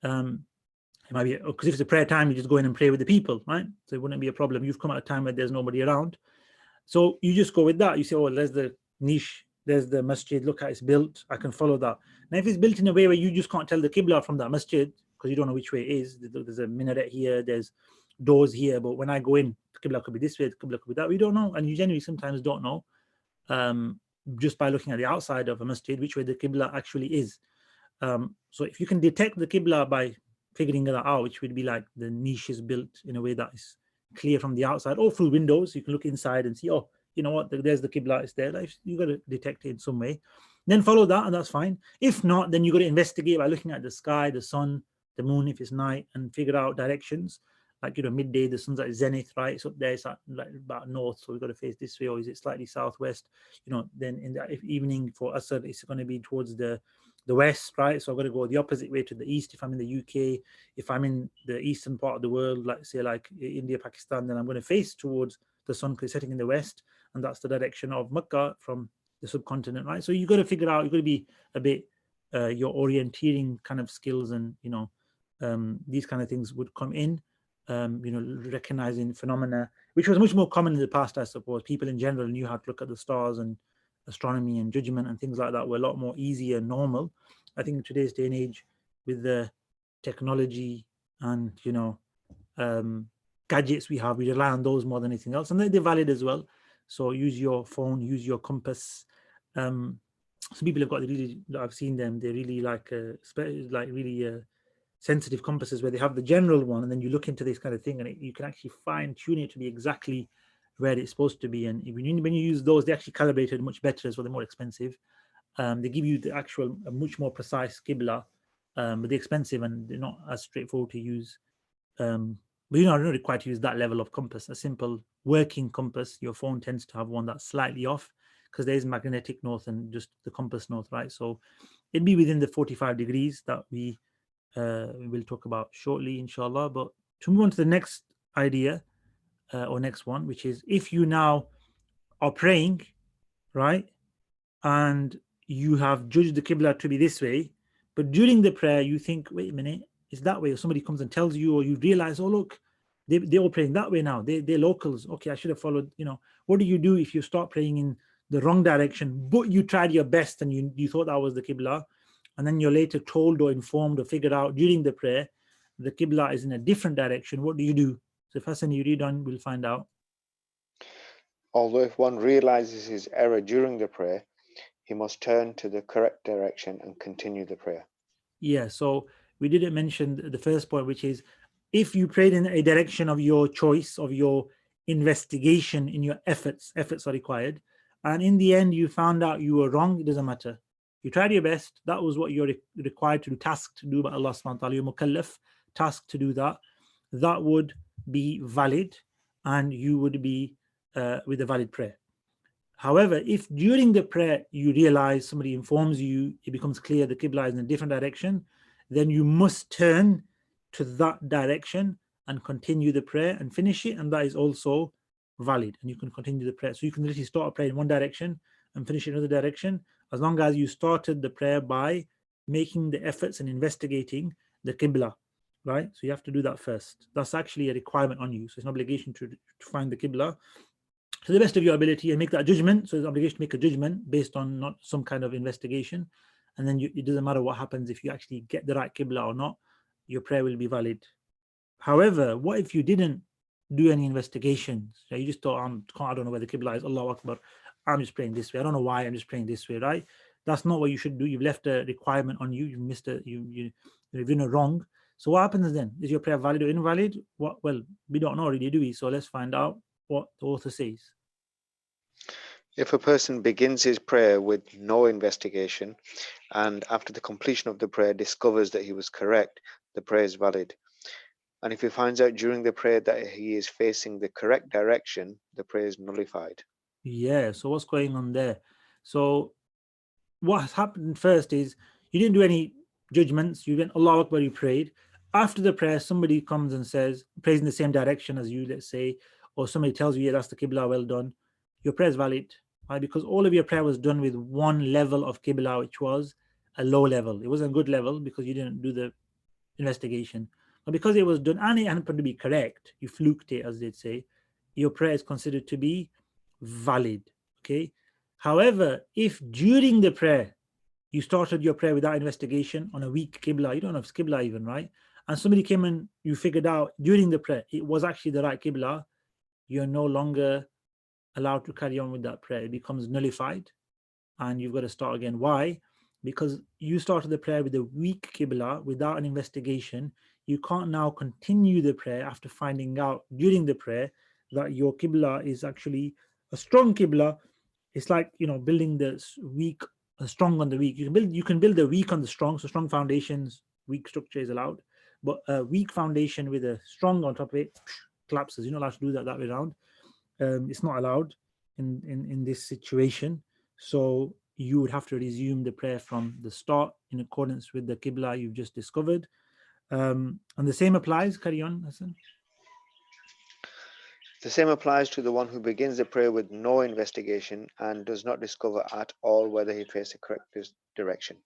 It might be, because if it's a prayer time, you just go in and pray with the people, right? So it wouldn't be a problem. You've come at a time where there's nobody around. So you just go with that. You say, oh, there's the niche, there's the masjid, look how it's built, I can follow that. Now, if it's built in a way where you just can't tell the Qibla from that masjid, because you don't know which way it is, there's a minaret here, there's doors here, but when I go in, the Qibla could be this way, the Qibla could be that, we don't know. And you generally sometimes don't know, just by looking at the outside of a masjid, which way the Qibla actually is. So if you can detect the Qibla by figuring that out, which would be like the niche is built in a way that is clear from the outside, or through windows, you can look inside and see, oh, you know what, there's the Qibla, it's there. You got to detect it in some way, then follow that, and that's fine. If not, then you got to investigate by looking at the sky, the sun, the moon, if it's night, and figure out directions. Like, midday, the sun's at zenith, right? It's up there, it's at like about north, so we've got to face this way, or is it slightly southwest? Then in the evening for Asr, it's going to be towards the the west, right? So I've got to go the opposite way to the east if I'm in the UK. If I'm in the eastern part of the world, like say like India, Pakistan, then I'm going to face towards the sun because it's setting in the west, and that's the direction of Mecca from the subcontinent, right? So you've got to figure out, you've got to be a bit your orienteering kind of skills, and these kind of things would come in. Recognizing phenomena, which was much more common in the past, I suppose. People in general knew how to look at the stars, and astronomy and judgment and things like that were a lot more easy and normal. I think in today's day and age, with the technology and gadgets we have, we rely on those more than anything else, and they're valid as well. So use your phone, use your compass. Some people have got really, I've seen them, they're really like really sensitive compasses where they have the general one, and then you look into this kind of thing, and you can actually fine tune it to be exactly where it's supposed to be. And when you use those, they actually calibrated much better as well. They're more expensive. They give you the actual much more precise Qibla, but they're expensive and they're not as straightforward to use. But you're not required to use that level of compass. A simple working compass, your phone tends to have one that's slightly off because there's magnetic north and just the compass north, right? So it'd be within the 45 degrees that we will talk about shortly, inshallah. But to move on to the next idea or next one, which is if you now are praying, right, and you have judged the Qibla to be this way, but during the prayer you think, wait a minute, it's that way, or somebody comes and tells you, or you realize, oh look, they're all praying that way now, they're locals, okay, I should have followed. What do you do if you start praying in the wrong direction, but you tried your best and you thought that was the Qibla, and then you're later told or informed or figured out during the prayer the Qibla is in a different direction? What do you do? So first thing you read on, we'll find out. Although if one realizes his error during the prayer, he must turn to the correct direction and continue the prayer. Yeah, so we didn't mention the first point, which is if you prayed in a direction of your choice, of your investigation, in your efforts are required, and in the end you found out you were wrong, it doesn't matter. You tried your best, that was what you're required to do, tasked to do by Allah subhanahu wa ta'ala, you're mukallaf, tasked to do that. That would be valid, and you would be with a valid prayer. However, if during the prayer you realize, somebody informs you, it becomes clear the Qibla is in a different direction, then you must turn to that direction and continue the prayer and finish it, and that is also valid, and you can continue the prayer. So you can literally start a prayer in one direction and finish it in another direction, as long as you started the prayer by making the efforts and investigating the Qibla, right? So you have to do that first. That's actually a requirement on you. So it's an obligation to find the Qibla to the best of your ability and make that judgment. So there's an obligation to make a judgment based on not some kind of investigation. And then it doesn't matter what happens if you actually get the right Qibla or not, your prayer will be valid. However, what if you didn't do any investigations? You just thought, I don't know where the Qibla is, Allahu Akbar, I'm just praying this way. I don't know why, I'm just praying this way, right? That's not what you should do. You've left a requirement on you. You've missed you've done it wrong. So what happens then? Is your prayer valid or invalid? Well, we don't know really, do we? So let's find out what the author says. If a person begins his prayer with no investigation and after the completion of the prayer discovers that he was correct, the prayer is valid. And if he finds out during the prayer that he is facing the correct direction, the prayer is nullified. Yeah, so what's going on there? So what has happened first is you didn't do any judgments, you went Allahu Akbar, you prayed. After the prayer, somebody comes and says, prays in the same direction as you, let's say, or somebody tells you, yeah, that's the Qibla, well done. Your prayer is valid, right? Because all of your prayer was done with one level of Qibla, which was a low level. It wasn't a good level because you didn't do the investigation. But because it was done and it happened to be correct, you fluked it, as they'd say, your prayer is considered to be valid. Okay. However, if during the prayer you started your prayer without investigation on a weak Qibla, you don't know if it's Qibla even, right? And somebody came and you figured out during the prayer it was actually the right Qibla, you're no longer allowed to carry on with that prayer. It becomes nullified and you've got to start again. Why? Because you started the prayer with a weak Qibla without an investigation. You can't now continue the prayer after finding out during the prayer that your Qibla is actually a strong Qibla. It's like, building the weak, strong on the weak. You can build the weak on the strong. So strong foundations, weak structure is allowed. But a weak foundation with a strong on top of it collapses. You're not allowed to do that way around. It's not allowed in this situation. So you would have to resume the prayer from the start in accordance with the Qibla you've just discovered. And the same applies, carry on, Hassan. The same applies to the one who begins the prayer with no investigation and does not discover at all whether he faced the correct direction.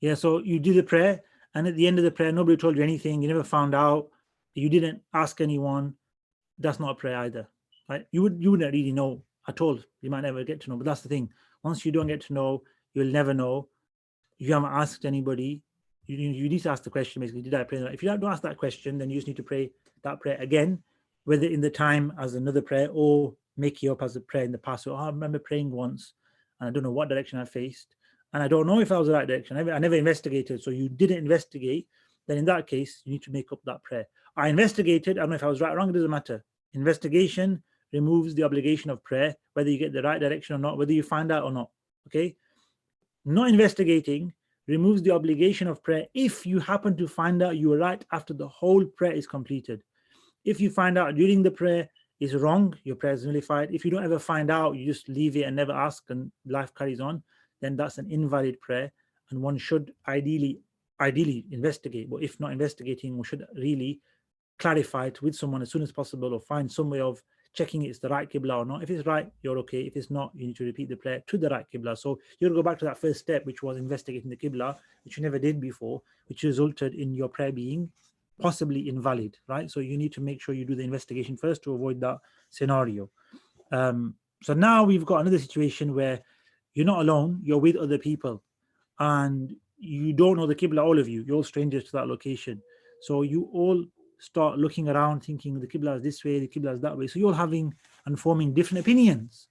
Yeah, so you do the prayer, and at the end of the prayer, nobody told you anything, you never found out, you didn't ask anyone. That's not a prayer either, right? You wouldn't really know at all. You might never get to know, but that's the thing. Once you don't get to know, you'll never know. If you haven't asked anybody, you need to ask the question, basically, did I pray? If you don't ask that question, then you just need to pray that prayer again, whether in the time as another prayer or make it up as a prayer in the past. So I remember praying once, and I don't know what direction I faced, and I don't know if I was the right direction. I never investigated. So you didn't investigate, then in that case, you need to make up that prayer. I investigated, I don't know if I was right or wrong, it doesn't matter. Investigation removes the obligation of prayer, whether you get the right direction or not, whether you find out or not, okay? Not investigating removes the obligation of prayer if you happen to find out you were right after the whole prayer is completed. If you find out during the prayer is wrong, your prayer is nullified. If you don't ever find out, you just leave it and never ask and life carries on, then that's an invalid prayer, and one should ideally investigate. But if not investigating, one should really clarify it with someone as soon as possible, or find some way of checking it's the right Qibla or not. If it's right, you're okay. If it's not, you need to repeat the prayer to the right Qibla. So you'll go back to that first step, which was investigating the Qibla, which you never did before, which resulted in your prayer being possibly invalid, right? So you need to make sure you do the investigation first to avoid that scenario. So now we've got another situation where you're not alone, you're with other people, and you don't know the Qibla, all of you, you're all strangers to that location. So you all start looking around thinking the Qibla is this way, the Qibla is that way. So you're all having and forming different opinions.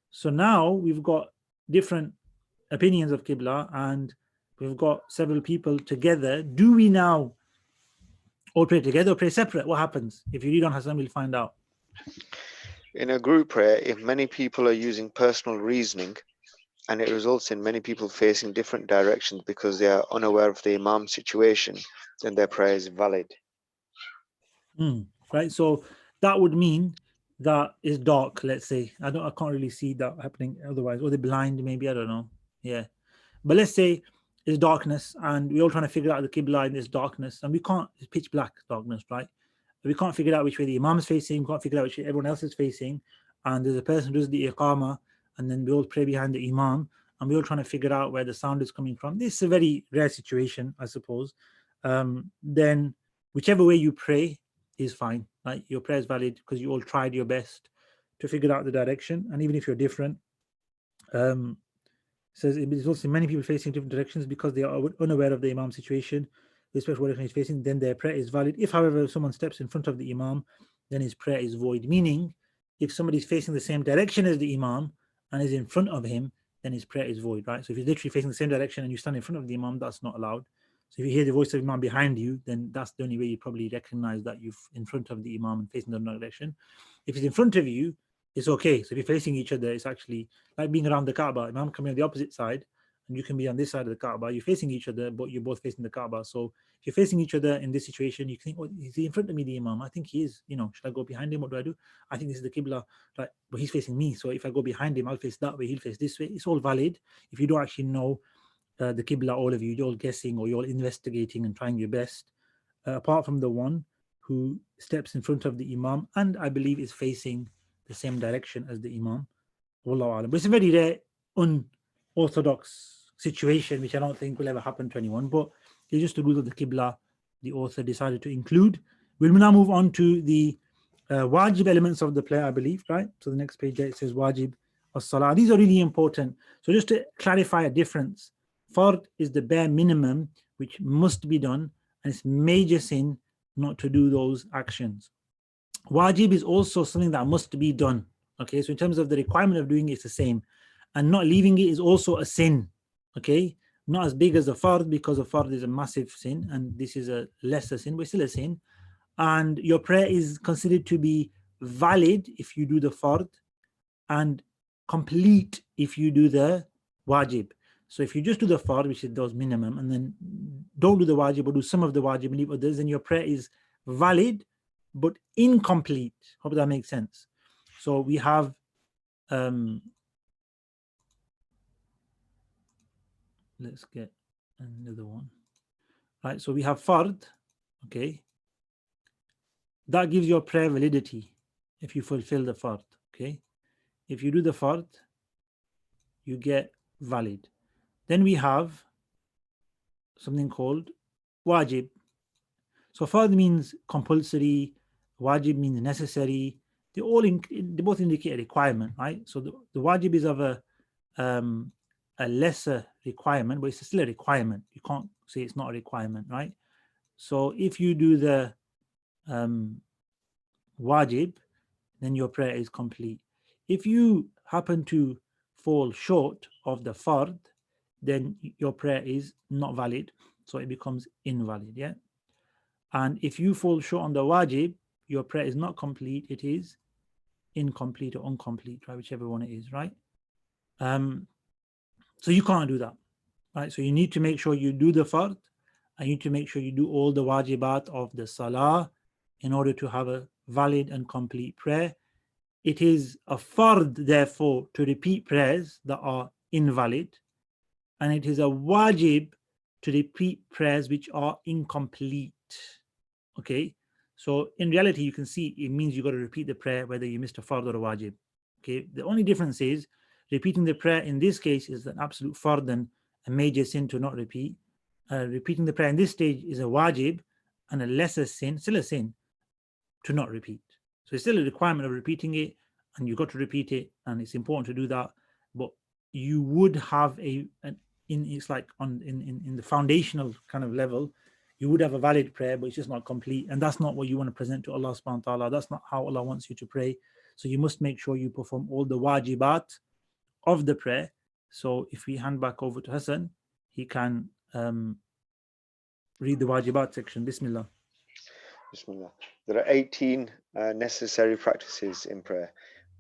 So now we've got different opinions of Qibla, and we've got several people together. Do we now all pray together or pray separate? What happens? If you read on Hassan, we'll find out. In a group prayer, if many people are using personal reasoning and it results in many people facing different directions because they are unaware of the Imam's situation, then their prayer is valid. Right, so that would mean that it's dark, let's say. I can't really see that happening otherwise, or they're blind, maybe, I don't know. Yeah, but let's say it's darkness and we're all trying to figure out the Qibla in this darkness, and we can't, it's pitch black darkness, right? We can't figure out which way the Imam is facing, we can't figure out which way everyone else is facing, and there's a person who does the Iqamah, and then we all pray behind the Imam, and we're all trying to figure out where the sound is coming from. This is a very rare situation, I suppose. Then whichever way you pray is fine, right? Your prayer is valid because you all tried your best to figure out the direction, and even if you're different, says it results in many people facing different directions because they are unaware of the Imam's situation, especially what direction he's facing, then their prayer is valid. If, however, someone steps in front of the Imam, then his prayer is void. Meaning, if somebody's facing the same direction as the Imam and is in front of him, then his prayer is void, right? So if he's literally facing the same direction and you stand in front of the Imam, that's not allowed. So if you hear the voice of Imam behind you, then that's the only way you probably recognize that you're in front of the Imam and facing the other direction. If he's in front of you, it's okay. So if you're facing each other, it's actually like being around the Kaaba. Imam coming on the opposite side, and you can be on this side of the Kaaba. You're facing each other, but you're both facing the Kaaba. So if you're facing each other in this situation, you think, oh, is he in front of me, the Imam? I think he is. You know, should I go behind him? What do I do? I think this is the Qibla, right? But he's facing me. So if I go behind him, I'll face that way. He'll face this way. It's all valid. If you don't actually know the Qibla, all of you, you're all guessing or you're all investigating and trying your best. Apart from the one who steps in front of the Imam and I believe is facing the same direction as the Imam. Wallahu alam. But it's a very rare, unorthodox situation, which I don't think will ever happen to anyone. But it's just the rule of the Qibla the author decided to include. We'll now move on to the Wajib elements of the prayer, I believe, right? So the next page there, it says Wajib as-Salah. These are really important. So just to clarify a difference, Fard is the bare minimum which must be done, and it's major sin not to do those actions. Wajib is also something that must be done. Okay, so in terms of the requirement of doing it, it's the same. And not leaving it is also a sin. Okay, not as big as the Fard, because the Fard is a massive sin, and this is a lesser sin, but still a sin. And your prayer is considered to be valid if you do the Fard, and complete if you do the Wajib. So if you just do the Fard, which is those minimum, and then don't do the Wajib or do some of the Wajib and leave others, then your prayer is valid but incomplete. Hope that makes sense. So we have let's get another one. Right, so we have fard, okay. That gives your prayer validity if you fulfill the fard, okay. If you do the fard, you get valid. Then we have something called wajib. So fard means compulsory, wajib means necessary. They both indicate a requirement, right? So the wajib is of a lesser requirement, but it's still a requirement. You can't say it's not a requirement, right? So if you do the wajib, then your prayer is complete. If you happen to fall short of the fard, then your prayer is not valid, so it becomes invalid. Yeah. And if you fall short on the wajib, your prayer is not complete, it is incomplete or incomplete, right? Whichever one it is, right? So you can't do that, right? So you need to make sure you do the fard, and you need to make sure you do all the wajibat of the salah in order to have a valid and complete prayer. It is a fard, therefore, to repeat prayers that are invalid, and it is a wajib to repeat prayers which are incomplete. Okay, so in reality, you can see it means you got to repeat the prayer whether you missed a fard or a wajib. Okay, the only difference is repeating the prayer in this case is an absolute fard and a major sin to not repeat. Repeating the prayer in this stage is a wajib and a lesser sin, still a sin, to not repeat. So it's still a requirement of repeating it, and you've got to repeat it, and it's important to do that. But you would have it's like in the foundational kind of level, you would have a valid prayer, but it's just not complete, and that's not what you want to present to Allah subhanahu wa ta'ala. That's not how Allah wants you to pray. So you must make sure you perform all the wajibat of the prayer. So if we hand back over to Hassan, he can read the wajibat section. Bismillah. Bismillah. There are 18 necessary practices in prayer.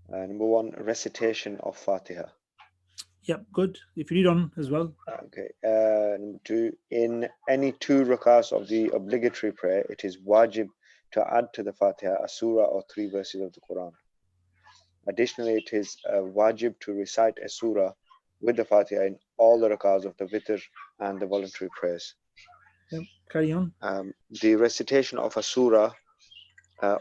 Number 1, recitation of Fatiha. Yep, good. If you read on as well. Okay. Number 2, in any 2 rakats of the obligatory prayer, it is wajib to add to the Fatiha a surah or 3 verses of the Quran. Additionally, it is wajib to recite a surah with the Fatiha in all the rakats of the witr and the voluntary prayers. Yep, carry on. The recitation of a surah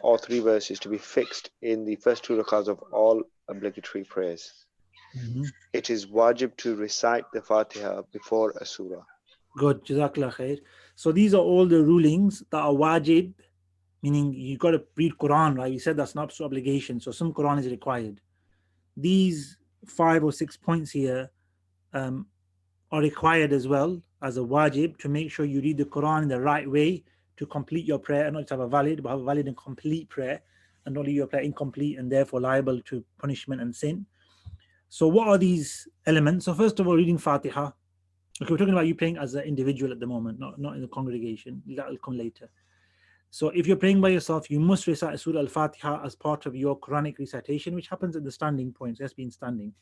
or 3 verses to be fixed in the first 2 rakats of all obligatory prayers. It is wajib to recite the Fatiha before a surah. Good, Jazakallah khair. So these are all the rulings that are wajib, meaning you got to read Quran, right? We said that's an absolute obligation, so some Quran is required. These 5 or 6 points here are required as well as a wajib to make sure you read the Quran in the right way to complete your prayer, and not just have a valid, but have a valid and complete prayer, and not leave your prayer incomplete and therefore liable to punishment and sin. So what are these elements? So first of all, reading Fatiha. Okay, we're talking about you praying as an individual at the moment, not in the congregation. That will come later. So if you're praying by yourself, you must recite Surah Al-Fatiha as part of your Quranic recitation, which happens at the standing points. It has been standing.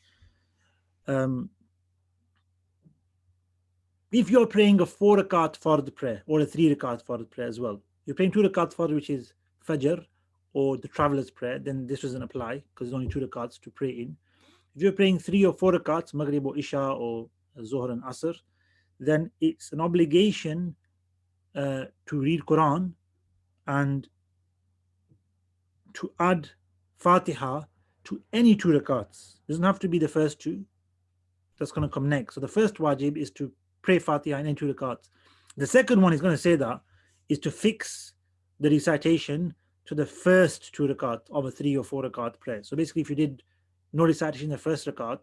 If you're praying a 4 rakat fard prayer or a 3 rakat fard prayer as well, you're praying 2 rakat fard, which is Fajr or the traveler's prayer, then this doesn't apply because there's only 2 rakats to pray in. If you're praying 3 or 4 rakats, Maghrib or Isha or Zuhr and Asr, then it's an obligation to read Quran and to add Fatiha to any 2 rakats. It doesn't have to be the first 2. That's going to come next. So the first wajib is to pray Fatiha in any 2 rakats. The second one is going to say that is to fix the recitation to the first 2 rakat of a 3 or 4 rakat prayer. So basically, if you did no recitation in the first rakat,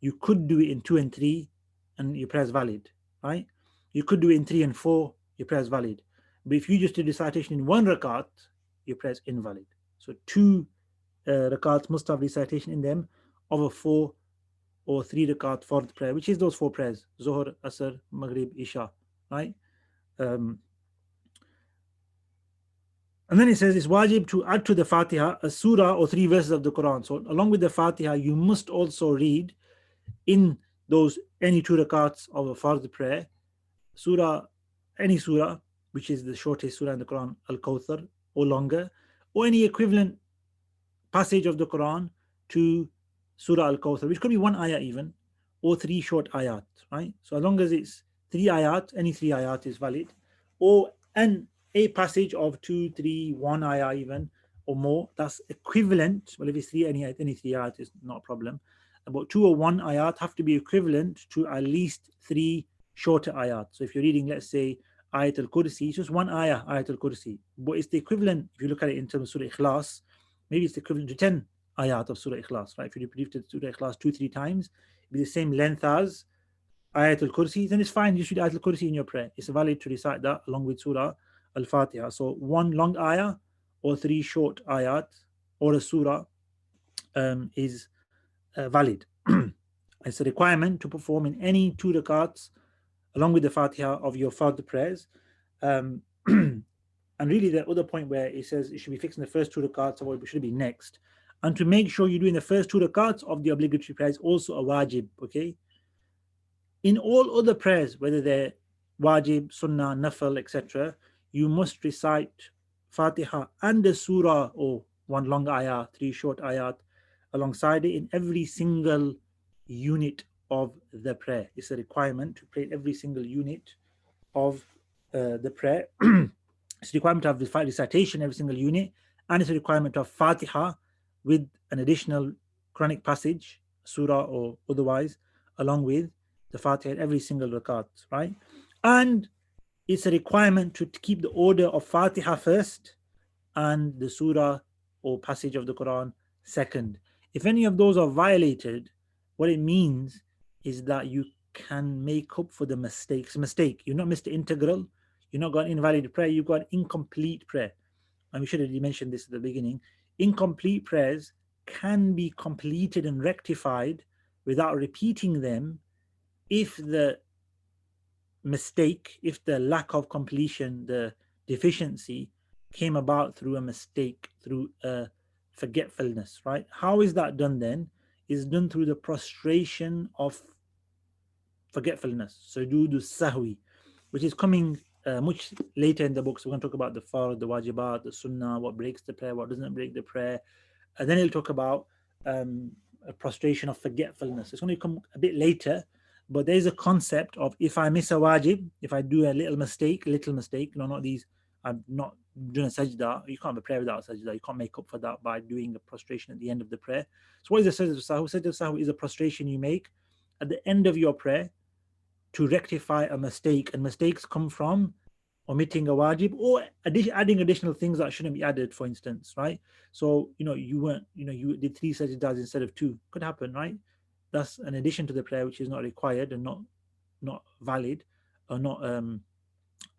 you could do it in 2 and 3 and your prayer is valid, right? You could do it in 3 and 4, your prayer is valid. But if you just did recitation in 1 rakat, your prayer is invalid. So 2 rakats must have recitation in them of a 4 or 3 rakat fard prayer, which is those 4 prayers: Zuhr, Asr, Maghrib, Isha, right? And then it says it's wajib to add to the Fatiha a surah or 3 verses of the Quran. So along with the Fatiha, you must also read in those any 2 rakats of a fard prayer, surah, any surah, which is the shortest surah in the Quran, Al-Kawthar, or longer, or any equivalent passage of the Quran to Surah Al-Kawthar, which could be 1 ayah even, or 3 short ayat, right? So as long as it's 3 ayat, any 3 ayat is valid, or a passage of 2, 3, 1 ayah even, or more, that's equivalent. Well, if it's 3, any 3 ayat is not a problem. About 2 or 1 ayat have to be equivalent to at least 3 shorter ayat. So if you're reading, let's say, Ayat al-Kursi, it's just 1 ayah, Ayat al-Kursi. But it's the equivalent, if you look at it in terms of Surah Ikhlas, maybe it's the equivalent to 10 ayat of Surah Ikhlas, right? If you repeated Surah Ikhlas 2, 3 times, it'll be the same length as Ayat al-Kursi, then it's fine. You should Ayat al-Kursi in your prayer. It's valid to recite that along with Surah al-Fatiha. So 1 long ayah or 3 short ayat or a surah is valid. It's a requirement to perform in any 2 rakats along with the Fatiha of your fard prayers. Um, and really, the other point where it says it should be fixed in the first 2 rakats, or it should be next. And to make sure you're doing the first 2 rakats of the obligatory prayers, also a wajib, okay? In all other prayers, whether they're wajib, sunnah, nafal, etc., you must recite Fatiha and the surah, or 1 long ayah, 3 short ayat, alongside it in every single unit of the prayer. It's a requirement to pray every single unit of the prayer. It's a requirement of the recitation every single unit, and it's a requirement of Fatiha with an additional Quranic passage, surah or otherwise, along with the Fatiha every single rakat, right? And it's a requirement to keep the order of Fatiha first and the surah or passage of the Quran second. If any of those are violated, what it means is that you can make up for the mistakes. Mistake. You've not missed the integral. You've not got invalid prayer. You've got incomplete prayer. And we should have mentioned this at the beginning. Incomplete prayers can be completed and rectified without repeating them if the mistake, if the lack of completion, the deficiency came about through a mistake, through a forgetfulness, right? How is that done then? Is done through the prostration of forgetfulness, sujood sahwi, which is coming much later in the book. So we're going to talk about the fard, the wajibat, the sunnah, what breaks the prayer, what doesn't break the prayer. And then he'll talk about a prostration of forgetfulness. It's going to come a bit later, but there's a concept of if I miss a wajib, if I do a little mistake, no, not these, I'm not doing a sajda. You can't have a prayer without a sajda. You can't make up for that by doing a prostration at the end of the prayer. So what is a sajda sahu? Sajda sahu is a prostration you make at the end of your prayer to rectify a mistake. And mistakes come from omitting a wajib or adding additional things that shouldn't be added, for instance, right? So, you did 3 sajdas instead of 2. Could happen, right? That's an addition to the prayer, which is not required and not valid or not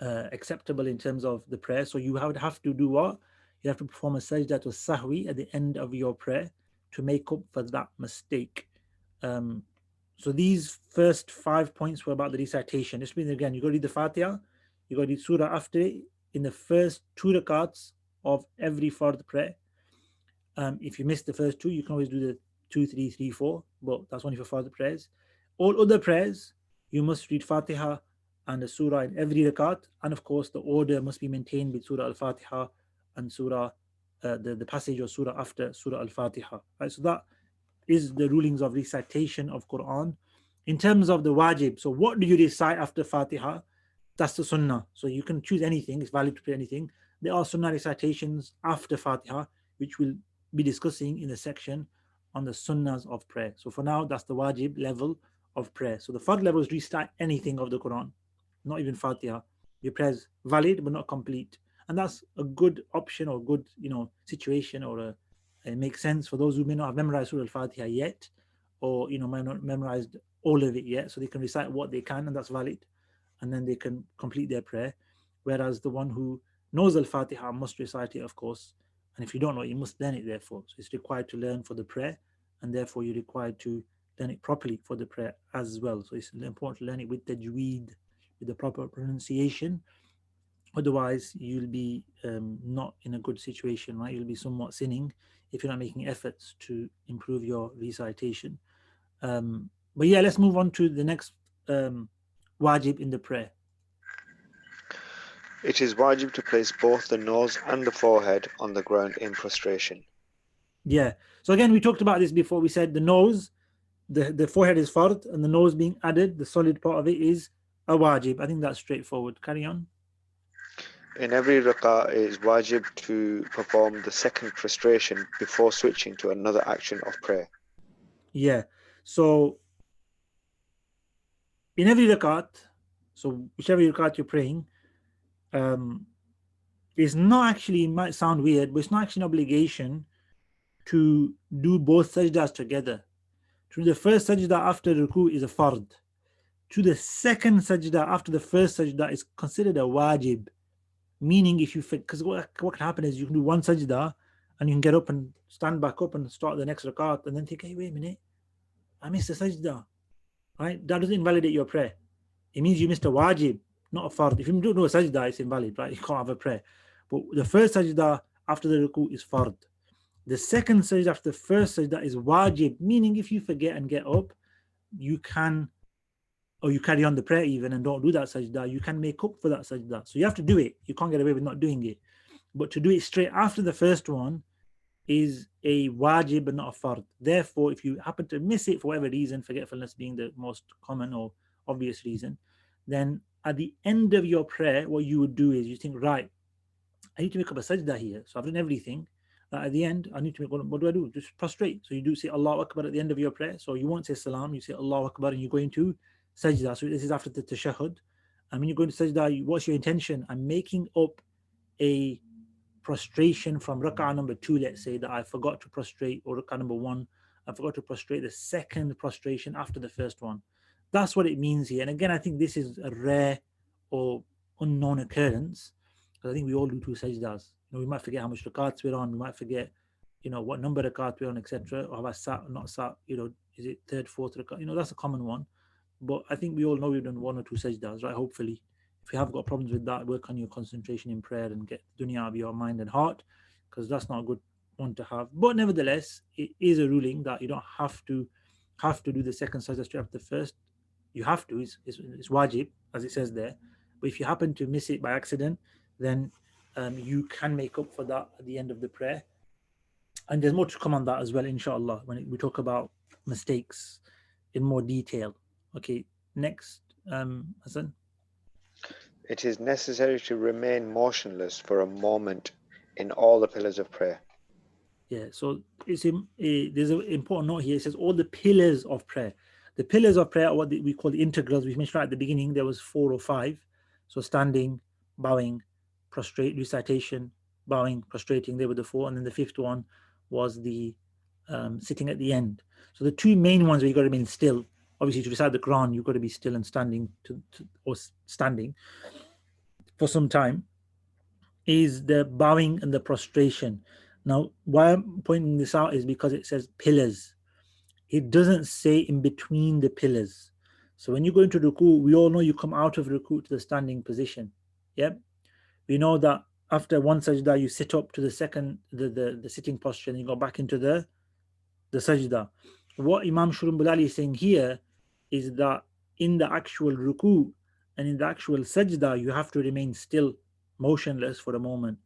acceptable in terms of the prayer. So you would have to do what? You have to perform a sajda to sahwi at the end of your prayer to make up for that mistake. So these first 5 points were about the recitation. This means, again, you got to read the Fatiha, you got to read surah after it in the first 2 rakats of every fard prayer. If you miss the first 2, you can always do the 2, 3, 3, 4, but that's only for fard prayers. All other prayers, you must read Fatiha and the surah in every rakat, and of course the order must be maintained with Surah Al-Fatiha and surah, the passage or surah after Surah Al-Fatiha. Right? So that is the rulings of recitation of Quran. In terms of the wajib, so what do you recite after Fatiha? That's the sunnah. So you can choose anything, it's valid to pray anything. There are sunnah recitations after Fatiha, which we'll be discussing in the section on the sunnahs of prayer. So for now, that's the wajib level of prayer. So the fard level is recite anything of the Quran, not even Fatiha. Your prayer is valid but not complete. And that's a good option or good, situation, or it makes sense for those who may not have memorized Surah Al-Fatiha yet, or may not memorized all of it yet, so they can recite what they can, and that's valid, and then they can complete their prayer. Whereas the one who knows Al-Fatiha must recite it, of course, and if you don't know it, you must learn it, therefore. So it's required to learn for the prayer, and therefore you're required to learn it properly for the prayer as well. So it's important to learn it with tajweed, with the proper pronunciation. Otherwise, you'll be not in a good situation, right? You'll be somewhat sinning if you're not making efforts to improve your recitation. But yeah, let's move on to the next wajib in the prayer. It is wajib to place both the nose and the forehead on the ground in prostration. Yeah. So again, we talked about this before. We said the nose, the forehead is fard, and the nose being added, the solid part of it is a wajib. I think that's straightforward. Carry on. In every rak'ah, it is wajib to perform the second prostration before switching to another action of prayer. Yeah. So in every rakat, so whichever rakat you're praying, um, it's not actually, it might sound weird, but it's not actually an obligation to do both sajdas together. To the first sajda after ruku is a fard. To the second sajda after the first sajda is considered a wajib. Meaning, if you, because what can happen is you can do one sajda and you can get up and stand back up and start the next rakat and then think, hey, wait a minute, I missed a sajda. Right? That doesn't invalidate your prayer. It means you missed a wajib, not a fard. If you don't do a sajda, it's invalid, right? You can't have a prayer. But the first sajda after the ruku is fard. The second sajda after the first sajda is wajib, meaning if you forget and get up, you can, or you carry on the prayer even and don't do that sajda, you can make up for that sajda. So you have to do it. You can't get away with not doing it. But to do it straight after the first one is a wajib but not a fard. Therefore, if you happen to miss it for whatever reason, forgetfulness being the most common or obvious reason, then at the end of your prayer, what you would do is you think, right, I need to make up a sajda here. So I've done everything. At the end, I need to make, what do I do? Just prostrate. So you do say Allahu Akbar at the end of your prayer. So you won't say salam, you say Allahu Akbar and you go into sajda. So this is after the tashahhud. And when you go into sajda, what's your intention? I'm making up a prostration from rak'ah number 2, let's say, that I forgot to prostrate, or rak'ah number 1, I forgot to prostrate the second prostration after the first one. That's what it means here. And again, I think this is a rare or unknown occurrence, because I think we all do 2 sajdas. We might forget how much rakats we're on, we might forget, what number rakat we're on, etc. Or have I sat or not sat, is it third, fourth rakat? That's a common one. But I think we all know we've done 1 or 2 sajdas, right? Hopefully. If you have got problems with that, work on your concentration in prayer and get dunya out of your mind and heart, because that's not a good one to have. But nevertheless, it is a ruling that you don't have to do the second sajda straight after the first. You have to, it's wajib, as it says there. But if you happen to miss it by accident, then you can make up for that at the end of the prayer. And there's more to come on that as well, inshallah, when we talk about mistakes in more detail. Okay, next, Hassan. It is necessary to remain motionless for a moment in all the pillars of prayer. Yeah, so there's an important note here. It says all the pillars of prayer. The pillars of prayer are what we call the integrals. We mentioned right at the beginning there was 4 or 5. So standing, bowing, prostrate, recitation, bowing, prostrating. They were the 4, and then the 5th one was the sitting at the end. So the 2 main ones where you got to remain still. Obviously, to recite the Quran, you've got to be still and standing or standing for some time, is the bowing and the prostration. Now, why I'm pointing this out is because it says pillars. It doesn't say in between the pillars. So when you go into ruku, we all know you come out of ruku to the standing position. Yep. We know that after one sajda, you sit up to the second, the sitting posture, and you go back into the sajda. What Imam Shurun Bulali is saying here is that in the actual ruku and in the actual sajda, you have to remain still, motionless for a moment.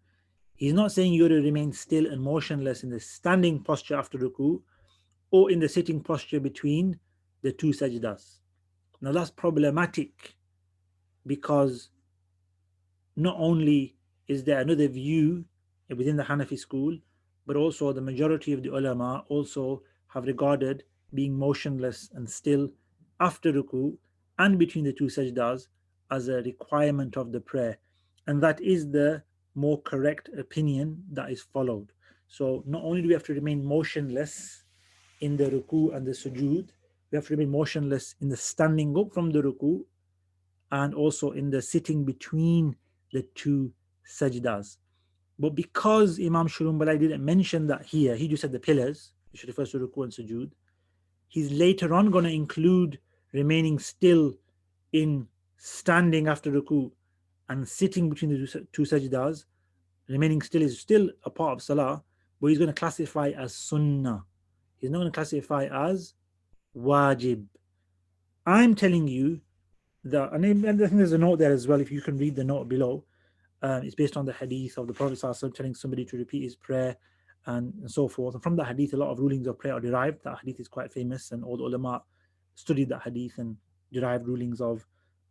He's not saying you got to remain still and motionless in the standing posture after ruku or in the sitting posture between the 2 sajdas. Now that's problematic, because not only is there another view within the Hanafi school, but also the majority of the ulama also have regarded being motionless and still after ruku and between the 2 sajdas as a requirement of the prayer. And that is the more correct opinion that is followed. So not only do we have to remain motionless in the ruku and the sujood, we have to remain motionless in the standing up from the ruku and also in the sitting between the 2 sajdas. But because Imam Shurun Balai didn't mention that here, he just said the pillars, which refers to ruku and sujood, he's later on going to include remaining still in standing after ruku and sitting between the 2 sajdas. Remaining still is still a part of salah, but he's going to classify as sunnah. He's not going to classify as wajib. I'm telling you that, and I think there's a note there as well, if you can read the note below. It's based on the hadith of the Prophet ﷺ telling somebody to repeat his prayer and so forth. And from that hadith, a lot of rulings of prayer are derived. That hadith is quite famous, and all the ulama studied that hadith and derived rulings of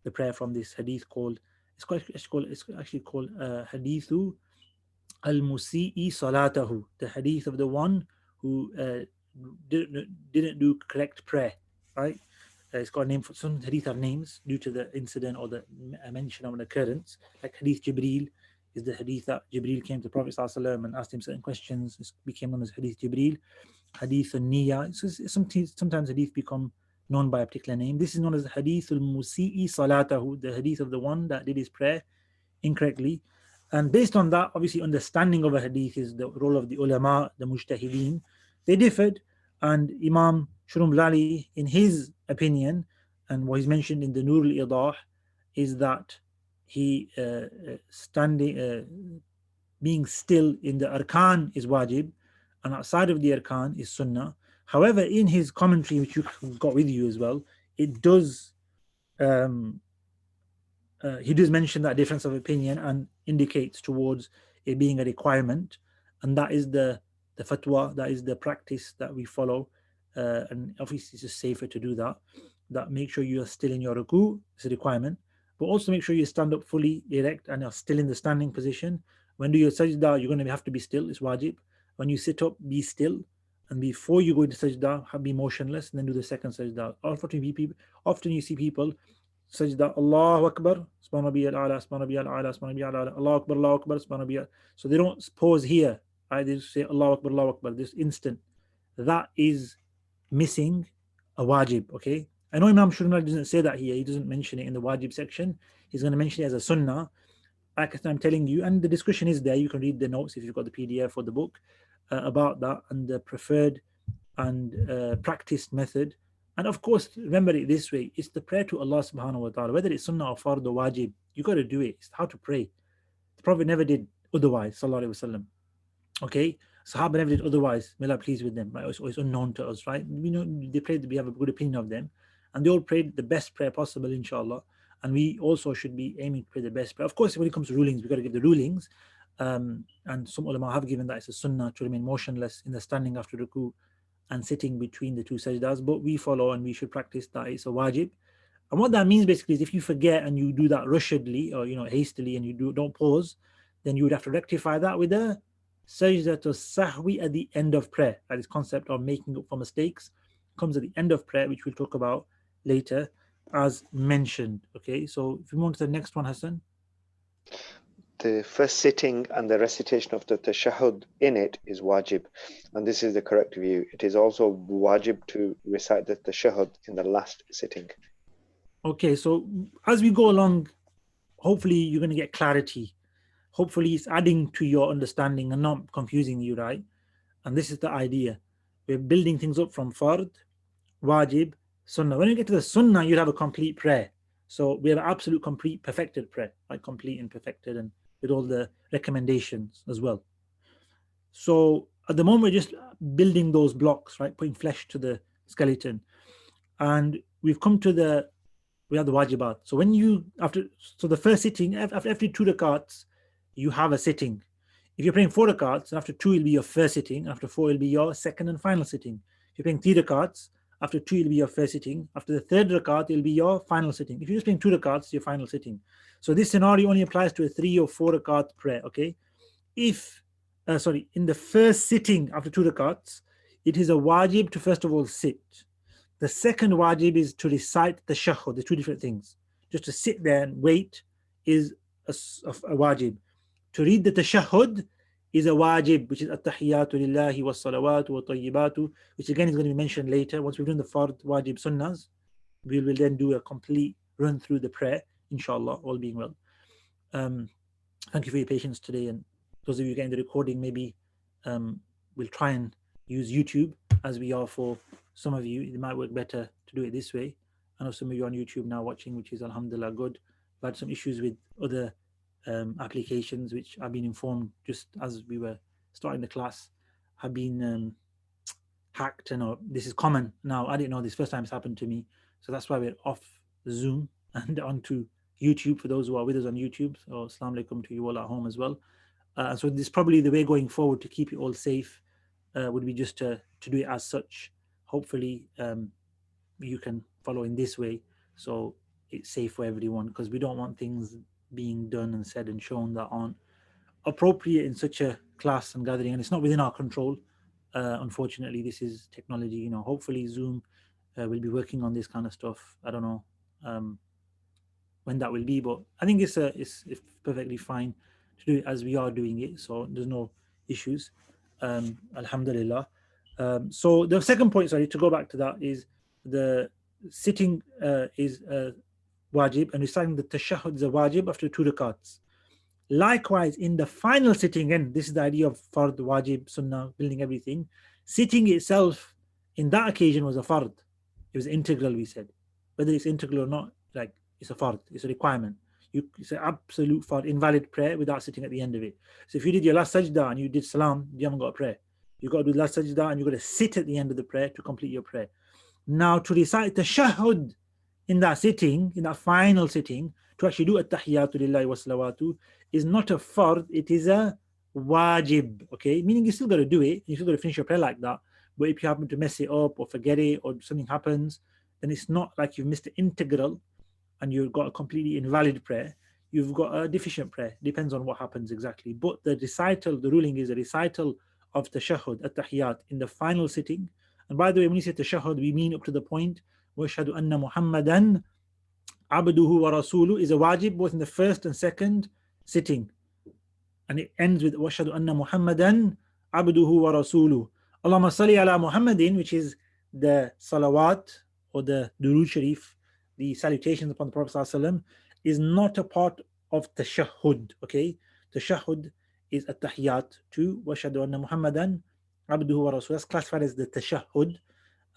the prayer from this hadith called it's actually called hadithu al-musi'i salatahu, the hadith of the one who didn't do correct prayer, right? It's got a name. For some hadith have names due to the incident or the mention of an occurrence. Like hadith Jibreel is the hadith that Jibreel came to Prophet ﷺ and asked him certain questions. It became known as hadith Jibreel. Hadith al-Niyya. Sometimes hadith become known by a particular name. This is known as hadith al-musi'i salatahu, the hadith of the one that did his prayer incorrectly. And based on that, obviously, understanding of a hadith is the role of the ulama, the mujtahideen. They differed, and Imam Shurumlali, in his opinion, and what is mentioned in the Nur al Idaah, is that he being still in the arkan is wajib, and outside of the arkan is sunnah. However, in his commentary, which you've got with you as well, it does he does mention that difference of opinion and indicates towards it being a requirement, and that is the fatwa, that is the practice that we follow, and obviously it's just safer to do that. That make sure you are still in your ruku, it's a requirement, but also make sure you stand up fully erect and are still in the standing position. When do your sajda, you're going to have to be still, it's wajib. When you sit up, be still, and before you go into sajda, be motionless, and then do the second sajda. Often you see people sajda, Allahu Akbar, subhana rabbiyal a'la, subhana rabbiyal a'la, subhana rabbiyal a'la, Allahu Akbar, subhana rabbiyal. So they don't pause here. They just say Allahu Akbar, this instant. That is missing a wajib, okay? I know Imam Shurumlali doesn't say that here. He doesn't mention it in the wajib section. He's going to mention it as a sunnah. Like I'm telling you, and the discussion is there. You can read the notes if you've got the PDF or the book about that and the preferred and practiced method. And of course, remember it this way: it's the prayer to Allah subhanahu wa ta'ala, whether it's sunnah or fard or wajib, you got to do it. It's how to pray. The Prophet never did otherwise, sallallahu alaihi wasallam. Okay, Sahaba never did otherwise. May Allah please with them. Right? It's unknown to us, right? We know they prayed. We have a good opinion of them, and they all prayed the best prayer possible, inshallah. And we also should be aiming to pray the best prayer. Of course, when it comes to rulings, we got to give the rulings. And some ulama have given that it's a sunnah to remain motionless in the standing after ruku and sitting between the two sajdas, but we follow and we should practice that it's a wajib. And what that means basically is if you forget and you do that rushedly or hastily and you don't pause, then you would have to rectify that with a sajda to sahwi at the end of prayer. That is concept of making up for mistakes comes at the end of prayer, which we'll talk about later as mentioned. Okay, so if you move on to the next one, Hassan. The first sitting and the recitation of the tashahhud in it is wajib, and this is the correct view. It is also wajib to recite the tashahhud in the last sitting. Okay, so as we go along, hopefully you're going to get clarity. Hopefully it's adding to your understanding and not confusing you, right? And this is the idea. We're building things up from fard, wajib, sunnah. When you get to the sunnah, you have a complete prayer. So we have an absolute, complete, perfected prayer, like complete and perfected, and with all the recommendations as well. So at the moment, we're just building those blocks, right? Putting flesh to the skeleton. And we've come to we have the wajibat. So when the first sitting, after every 2 rakats, you have a sitting. If you're praying 4 rakats, after 2 it'll be your first sitting, after 4 it'll be your second and final sitting. If you're praying 3 rakats, after 2 it'll be your first sitting, after the third rakat it'll be your final sitting. If you're just praying 2 rakats, your final sitting. So this scenario only applies to a 3 or 4 rakat prayer, okay? In the first sitting after 2 rakats, it is a wajib to first of all sit. The second wajib is to recite the tashahhud. They're 2 different things. Just to sit there and wait is a wajib. To read the tashahhud is a wajib, which is at-tahiyyatu lillahi was-salawatu wa-tayyibatu, which again is going to be mentioned later. Once we've done the fard, wajib, sunnahs, we will then do a complete run through the prayer, inshallah, all being well. Thank you for your patience today, and those of you getting the recording, maybe we'll try and use YouTube as we are for some of you. It might work better to do it this way. I know some of you are on YouTube now watching, which is alhamdulillah good. We've had some issues with other applications, which I've been informed just as we were starting the class, have been hacked. And this is common now. I didn't know this, first time it's happened to me. So that's why we're off Zoom and onto YouTube for those who are with us on YouTube. So assalamu alaikum to you all at home as well. So this is probably the way going forward to keep it all safe would be just to do it as such. Hopefully, you can follow in this way, so it's safe for everyone, because we don't want things being done and said and shown that aren't appropriate in such a class and gathering, and it's not within our control. Unfortunately, this is technology. Hopefully Zoom will be working on this kind of stuff. I don't know um, when that will be, but I think it's perfectly fine to do it as we are doing it. So there's no issues. Alhamdulillah. So the second point, sorry, to go back to that, is the sitting is wajib, and reciting the tashahhud is a wajib after 2 rakats. Likewise, in the final sitting, and this is the idea of fard, wajib, sunnah, building everything. Sitting itself in that occasion was a fard. It was integral, we said. Whether it's integral or not, like, it's a fard, it's a requirement. It's an absolute fard, invalid prayer without sitting at the end of it. So if you did your last sajda and you did salam, you haven't got a prayer. You've got to do the last sajda and you've got to sit at the end of the prayer to complete your prayer. Now, to recite the tashahhud in that sitting, in that final sitting, to actually do at-tahiyyatu lillahi wa salawatu, is not a fard, it is a wajib, okay? Meaning you still got to do it, you still got to finish your prayer like that, but if you happen to mess it up or forget it or something happens, then it's not like you've missed the integral and you've got a completely invalid prayer, you've got a deficient prayer. Depends on what happens exactly. But the recital, the ruling is a recital of tashahhud, at-tahiyyat, in the final sitting. And by the way, when you say tashahhud, we mean up to the point, وَأَشْهَدُ أَنَّ مُحَمَّدًا عَبْدُهُ وَرَسُولُهُ, is a wajib both in the first and second sitting. And it ends with وَأَشْهَدُ أَنَّ مُحَمَّدًا عَبْدُهُ وَرَسُولُهُ. Allahumma salli ala Muhammadin, which is the salawat or the durood sharif, the salutations upon the Prophet ﷺ, is not a part of tashahhud, okay? Tashahhud is at-tahiyyat to وَأَشْهَدُ أَنَّ مُحَمَّدًا عَبْدُهُ وَرَسُولُهُ. That's classified as the tashahhud,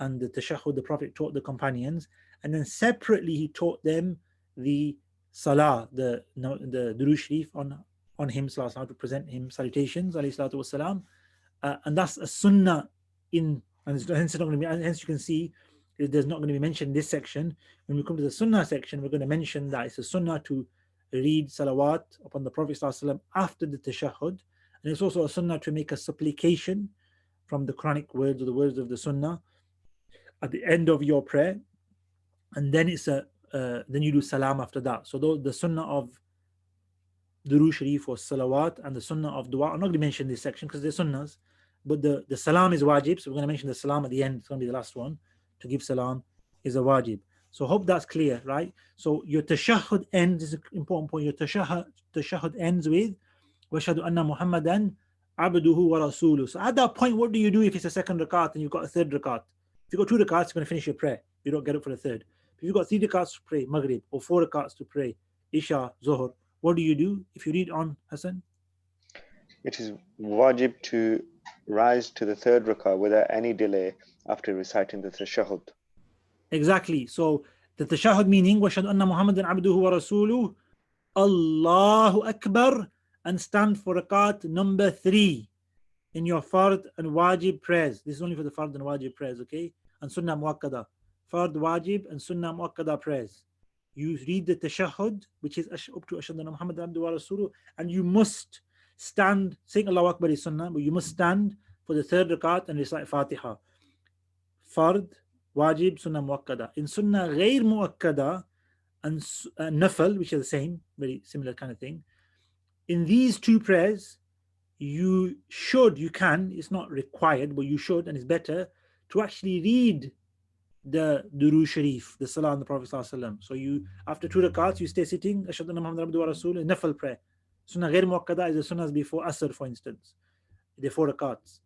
and the tashahhud the Prophet taught the companions, and then separately he taught them the salah, the durood sharif on him, how to present him salutations, alayhi salatu wasalam. And that's a sunnah and hence you can see there's not going to be mentioned in this section. When we come to the sunnah section, we're going to mention that it's a sunnah to read salawat upon the Prophet ﷺ after the tashahhud, and it's also a sunnah to make a supplication from the Quranic words or the words of the sunnah at the end of your prayer, and then then you do salam after that. So the sunnah of durood sharif or salawat and the sunnah of dua, I'm not going to mention this section because they're sunnahs, but the salam is wajib, so we're going to mention the salam at the end. It's going to be the last one. To give salam is a wajib. So hope that's clear, right? So your tashahhud ends, this is an important point, your tashahhud ends with وَأَشْهَدُ أَنَّ مُحَمَّدًا عَبْدُهُ وَرَسُولُهُ. So at that point, what do you do if it's a second rakat and you've got a third rakat? If you've got 2 rakats, you're going to finish your prayer. You don't get up for the third. If you've got 3 rakats to pray Maghrib, or 4 rakats to pray Isha, Zohar, what do you do? If you read on, Hassan? It is wajib to rise to the third rakah without any delay after reciting the tashahhud. Exactly. So the tashahhud meaning وَأَشْهَدُ أَنَّ مُحَمَّدًا عَبْدُهُ وَرَسُولُهُ, Allahu Akbar, and stand for rakat number 3 in your fard and wajib prayers. This is only for the fard and wajib prayers, okay? And sunnah muakkada. Fard, wajib, and sunnah muakkada prayers. You read the tashahhud, which is up to Ashhadu anna Muhammadan abduhu wa rasuluh, and you must stand, saying Allahu Akbar is sunnah, but you must stand for the third rakat and recite Fatiha. Fard, wajib, sunnah muakkada. In sunnah ghair muakkada and nafal, which are the same, very similar kind of thing, in these 2 prayers, you can, it's not required, but you should, and it's better to actually read the durood sharif, the salah on the Prophet ﷺ. So you, after 2 rakats, you stay sitting, Ashhadu anna Muhammadan abduhu wa rasuluh, nafal prayer. Sunnah ghair muakkada is the sunnahs before Asr, for instance. They're 4 rakats.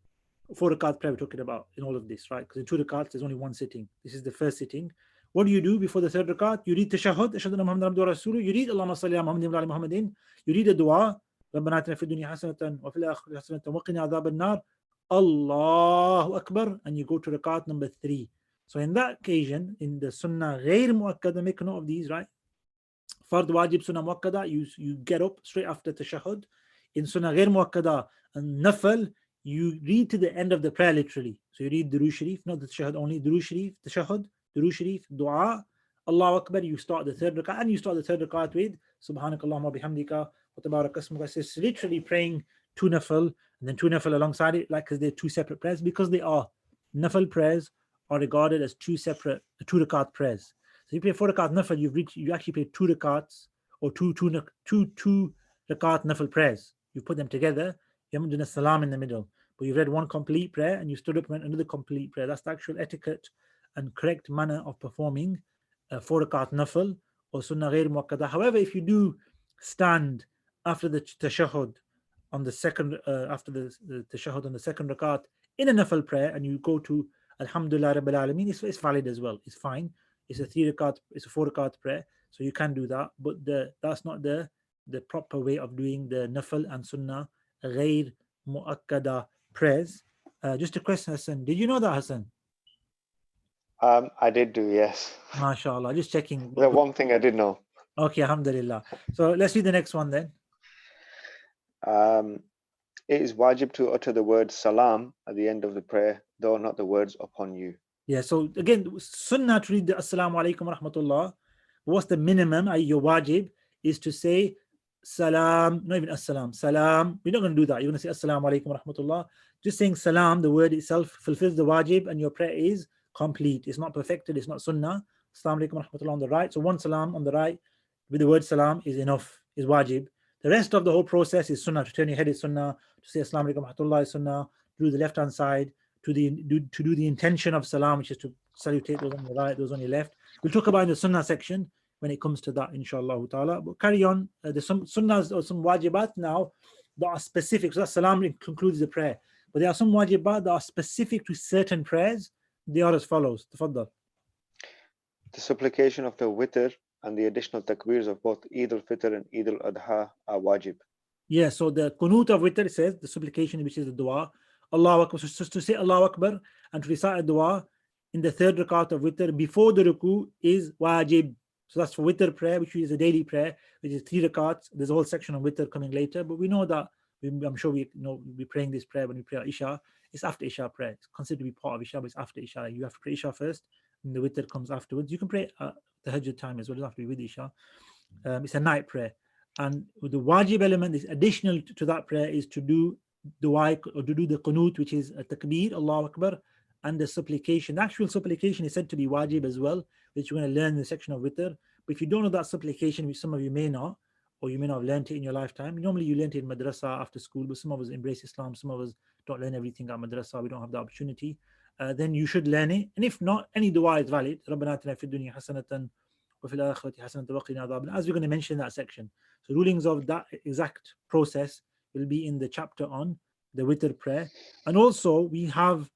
4 rakat prayer we're talking about in all of this, right? Because in 2 rakats, there's only 1 sitting. This is the first sitting. What do you do before the third rakat? You read tashahhud, Ashhadu anna Muhammadan abduhu wa rasuluh. You read Allahumma salli ala Muhammadin wa ala Muhammadin. You read the dua, ربنا آتنا في الدنيا حسنة وفي الآخرة حسنة وقنا عذاب النار, Allahu Akbar, and you go to rakat number 3. So in that occasion, in the sunnah ghair muakkada, make note of these, right? Fard, wajib, sunnah muakkada, you get up straight after tashahhud. In sunnah ghair muakkada and nafal, you read to the end of the prayer literally. So you read durood sharif, not the tashahhud only, durood sharif, tashahhud, durood sharif, dua, Allahu Akbar, you start the third rakat, and you start the third rakat with Subhanakallahumma bihamdika wa tabarak asmuka. It's literally praying 2 nafal, and then 2 nafil alongside it, like because they're 2 separate prayers, because they are. Nafil prayers are regarded as 2 separate 2 rakat prayers. So you pray 4 rakat nafil, you actually pray 2 rakats or two rakat nafil prayers. You put them together. You haven't done a salam in the middle, but you've read one complete prayer and you stood up and went another complete prayer. That's the actual etiquette and correct manner of performing 4 rakat nafil or sunnah ghair muakkada. However, if you do stand after the tashahhud on the second after the tashahhud on the second rakat in a nafil prayer, and you go to Alhamdulillah Rabbil Alameen, it's valid as well. It's fine. It's a 4 rakat prayer, so you can do that. But that's not the proper way of doing the nafil and sunnah ghair muakkada prayers. Just a question, Hassan. Did you know that, Hassan? I did do, yes. MashaAllah. Just checking. The one thing I did know. Okay, Alhamdulillah. So let's read the next one then. It is wajib to utter the word salam at the end of the prayer, though not the words upon you. Yeah, so again, sunnah to read the Assalamu alaikum wa rahmatullah. What's the minimum, your wajib, is to say salam, not even assalam, salam. We're not going to do that. You're going to say Assalamu alaikum wa rahmatullah. Just saying salam, the word itself, fulfills the wajib, and your prayer is complete. It's not perfected, it's not sunnah. Assalamu alaikum wa rahmatullah on the right. So one salam on the right with the word salam is enough, is wajib. The rest of the whole process is sunnah. To turn your head is sunnah. To say Assalamu alaikum wa rahmatullah is sunnah. To do the left hand side. To do the intention of salam, which is to salutate those on your right, those on your left. We'll talk about in the sunnah section when it comes to that, inshallah ta'ala. But carry on. There's some sunnahs or some wajibat now that are specific. So that salam concludes the prayer. But there are some wajibat that are specific to certain prayers. They are as follows. Tafaddal. The supplication of the witr and the additional takbirs of both Eid al-Fitr and Eid al-Adha are wajib. Yeah, so the qunut of witr says, the supplication, which is the dua, Allahu Akbar, so to say Allahu Akbar and to recite a dua in the third rakat of witr before the ruku is wajib. So that's for witr prayer, which is a daily prayer, which is 3 rakats. There's a whole section on witr coming later, but we know that, I'm sure we know we'll be praying this prayer when we pray Isha. It's after Isha prayer. It's considered to be part of Isha, but it's after Isha. You have to pray Isha first, and the witr comes afterwards. You can pray the Hajj time as well, it doesn't have to be with Isha. It's a night prayer. And the wajib element is additional to that prayer is to do dua or to do the qunut, which is a takbir, Allahu Akbar, and the supplication. The actual supplication is said to be wajib as well, which we're going to learn in the section of witr. But if you don't know that supplication, which some of you may not, or you may not have learned it in your lifetime, normally you learned it in madrasa after school, but some of us embrace Islam, some of us don't learn everything at madrasa, we don't have the opportunity. Then you should learn it. And if not, any dua is valid. رَبَّنَا آتِنَا فِي الدُّنْيَا حَسَنَةً وَفِي الْآخِرَةِ حَسَنَةً وَقِنَا عَذَابَ النَّارِ, as we're going to mention in that section. So rulings of that exact process will be in the chapter on the witr prayer. And also we have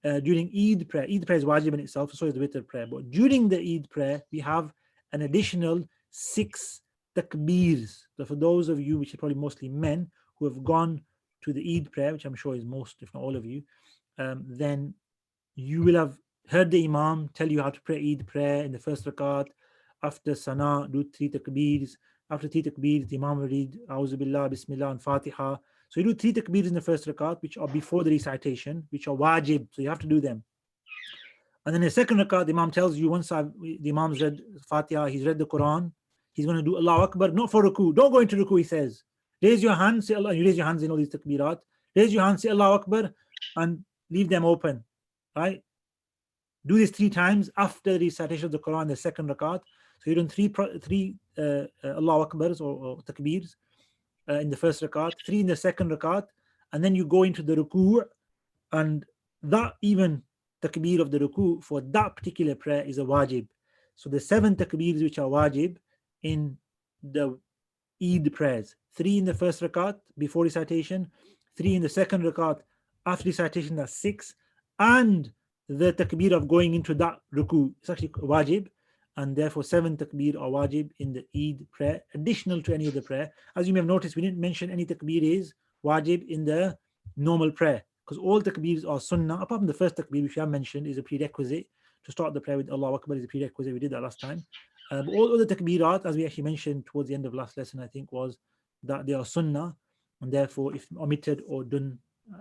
during Eid prayer is wajib in itself, so is the witr prayer. But during the Eid prayer, we have an additional 6 takbirs. So for those of you, which are probably mostly men, who have gone to the Eid prayer, which I'm sure is most, if not all of you, then you will have heard the Imam tell you how to pray Eid prayer in the first rakat. After Sana, do 3 takbirs. After 3 takbirs, the Imam will read A'udhu Billah, Bismillah, and Fatiha. So you do 3 takbirs in the first rakat, which are before the recitation, which are wajib, so you have to do them. And then in the second rakat, the Imam tells you, once the Imam's read Fatiha, he's read the Quran, he's going to do Allahu Akbar, not for ruku. Don't go into ruku, he says. Raise your hands, say Allah. You raise your hands in all these takbirat. Raise your hands, say Allahu Akbar, and leave them open. Right? Do this 3 times after the recitation of the Quran, the second rakat. So you're doing 3 Allahu Akbars or takbirs in the first rakat, 3 in the second rakat, and then you go into the ruku', and that even takbir of the ruku' for that particular prayer is a wajib. So the 7 takbirs which are wajib in the Eid prayers, 3 in the first rakat before recitation, 3 in the second rakat after recitation, that's 6, and the takbir of going into that ruku' is actually wajib, and therefore 7 takbir are wajib in the Eid prayer, additional to any other prayer. As you may have noticed, we didn't mention any takbir is wajib in the normal prayer, because all takbirs are sunnah, apart from the first takbir, which I mentioned is a prerequisite. To start the prayer with Allahu Akbar is a prerequisite. We did that last time. But all other takbirat, as we actually mentioned towards the end of last lesson, I think, was that they are sunnah, and therefore if omitted or done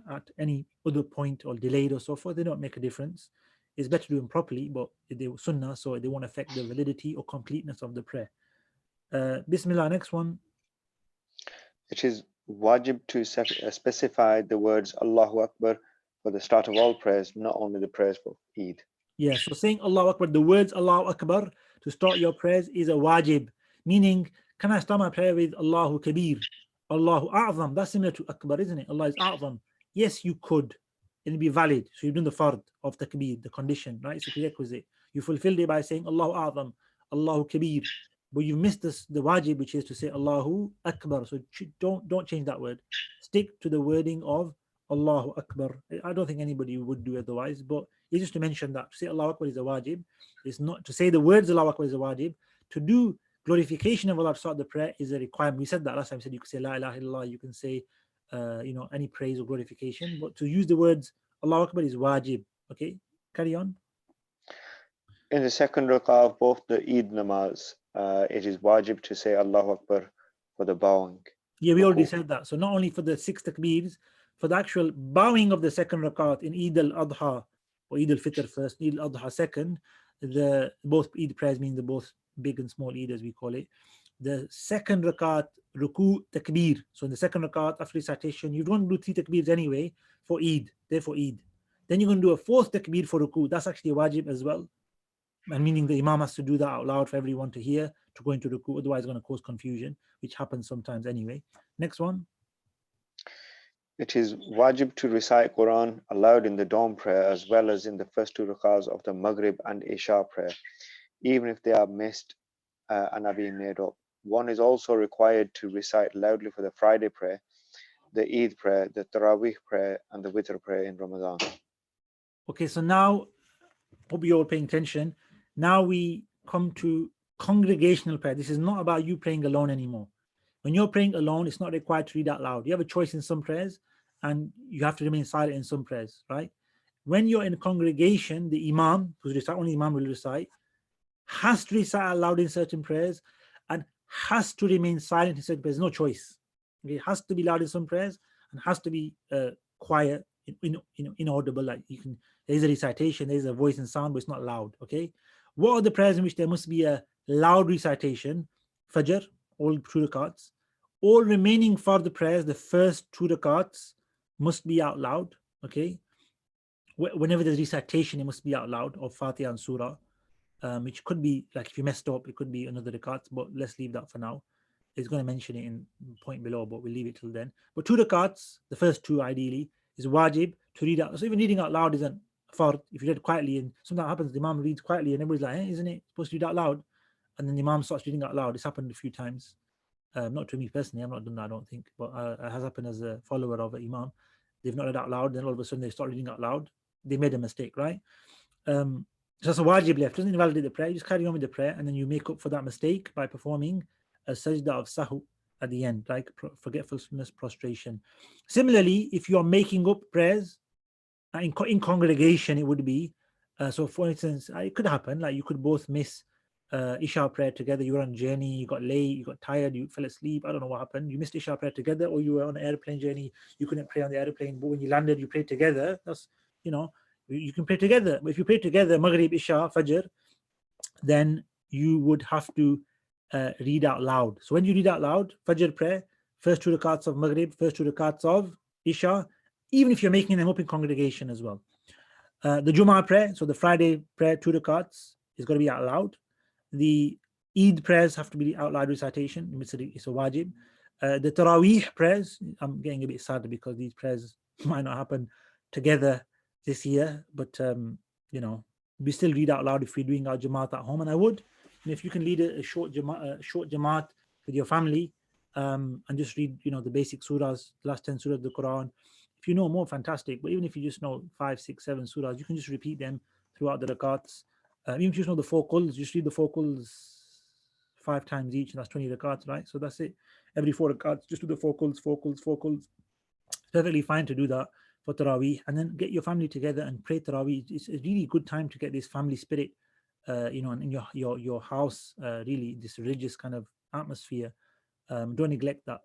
at any other point or delayed or so forth, they don't make a difference. It's better to do them properly, but they were sunnah, so they won't affect the validity or completeness of the prayer. Bismillah, next one. It is Wajib to specify the words Allahu Akbar for the start of all prayers, not only the prayers for Eid. Yeah, so saying Allahu Akbar, the words Allahu Akbar to start your prayers is a wajib, meaning, can I start my prayer with Allahu Kabir, Allahu A'zam? That's similar to Akbar, isn't it? Allah is A'zam. Yes, you could. It'll be valid. So you've done the fard of takbir, the condition, right? It's a prerequisite. You fulfilled it by saying Allahu A'zam, Allahu Kabir. But you missed this, the wajib, which is to say Allahu Akbar. So don't change that word. Stick to the wording of Allahu Akbar. I don't think anybody would do otherwise, but it's just to mention that to say Allahu Akbar is a wajib. It's not to say the words Allahu Akbar is a wajib. To do glorification of Allah to start the prayer is a requirement. We said that last time. We said you could say La ilaha illallah, you can say any praise or glorification, but to use the words Allahu Akbar is wajib. Okay, carry on. In the second rak'ah of both the Eid namaz, it is wajib to say Allahu Akbar for the bowing. Yeah, we already said that. So not only for the 6 takbirs, for the actual bowing of the second rakat in Eid al-Adha or Eid al-Fitr first, Eid al-Adha second, the both Eid prayers mean the both big and small Eid as we call it. The second rakat, ruku, takbir. So in the second rakat after recitation, you don't do 3 takbirs anyway for Eid, therefore Eid. Then you're going to do a 4th takbir for ruku. That's actually a wajib as well. And meaning the Imam has to do that out loud for everyone to hear to go into ruku, otherwise it's going to cause confusion, which happens sometimes anyway. Next one. It is wajib to recite Quran aloud in the dawn prayer as well as in the first 2 rakahs of the Maghrib and Isha prayer, even if they are missed and are being made up. One is also required to recite loudly for the Friday prayer, the Eid prayer, the Taraweeh prayer, and the Witr prayer in Ramadan. Okay, so now, hope you're all paying attention. Now we come to congregational prayer. This is not about you praying alone anymore. When you're praying alone, it's not required to read out loud. You have a choice in some prayers, and you have to remain silent in some prayers, right? When you're in a congregation, the Imam, who's recite, only Imam will recite, has to recite out loud in certain prayers and has to remain silent in certain prayers. No choice. Okay? It has to be loud in some prayers and has to be quiet, inaudible. Like you can, there's a recitation, there's a voice and sound, but it's not loud. Okay. What are the prayers in which there must be a loud recitation? Fajr, all 2 rakats. All remaining for the prayers, the first 2 rakats must be out loud. Okay. Whenever there's recitation, it must be out loud of Fatiha and Surah. Which could be like if you messed up, it could be another rakat, but let's leave that for now. It's going to mention it in point below, but we'll leave it till then. But 2 rakats, the first 2 ideally, is wajib to read out. So even reading out loud isn't fard. If you read quietly, and sometimes happens, the Imam reads quietly, and everybody's like, isn't it supposed to read out loud? And then the Imam starts reading out loud. It's happened a few times. Not to me personally, I've not done that, I don't think, but it has happened as a follower of an Imam. They've not read out loud, then all of a sudden they start reading out loud. They made a mistake, right? So that's a wajib left. Doesn't invalidate the prayer. You just carry on with the prayer, and then you make up for that mistake by performing a sajda of sahu at the end, like forgetfulness, prostration. Similarly, if you are making up prayers in congregation, it would be so. For instance, it could happen like you could both miss Isha prayer together. You were on a journey, you got late, you got tired, you fell asleep. I don't know what happened. You missed Isha prayer together, or you were on an airplane journey. You couldn't pray on the airplane, but when you landed, you prayed together. That's you can pray together. But if you pray together, Maghrib, Isha, Fajr, then you would have to read out loud. So when you read out loud, Fajr prayer, first 2 rakats of Maghrib, first 2 rakats of Isha, even if you're making them up in congregation as well. The Jummah prayer, so the Friday prayer, 2 rakats, is going to be out loud. The Eid prayers have to be out loud recitation. It's a wajib. The Taraweeh prayers, I'm getting a bit sad because these prayers might not happen together this year, but we still read out loud if we're doing our Jamaat at home, and I would. And if you can lead a short Jamaat with your family, and just read the basic surahs, the last 10 surahs of the Quran. If you know more, fantastic. But even if you just know 5, 6, 7 surahs, you can just repeat them throughout the rakats. Even if you just know the 4 quls, just read the 4 quls 5 times each, and that's 20 rakats, right? So that's it. Every 4 rakats, just do the 4 quls, 4 quls, 4 quls. It's perfectly fine to do that for Taraweeh, and then get your family together and pray Taraweeh. It's a really good time to get this family spirit, in your house, really this religious kind of atmosphere. Don't neglect that,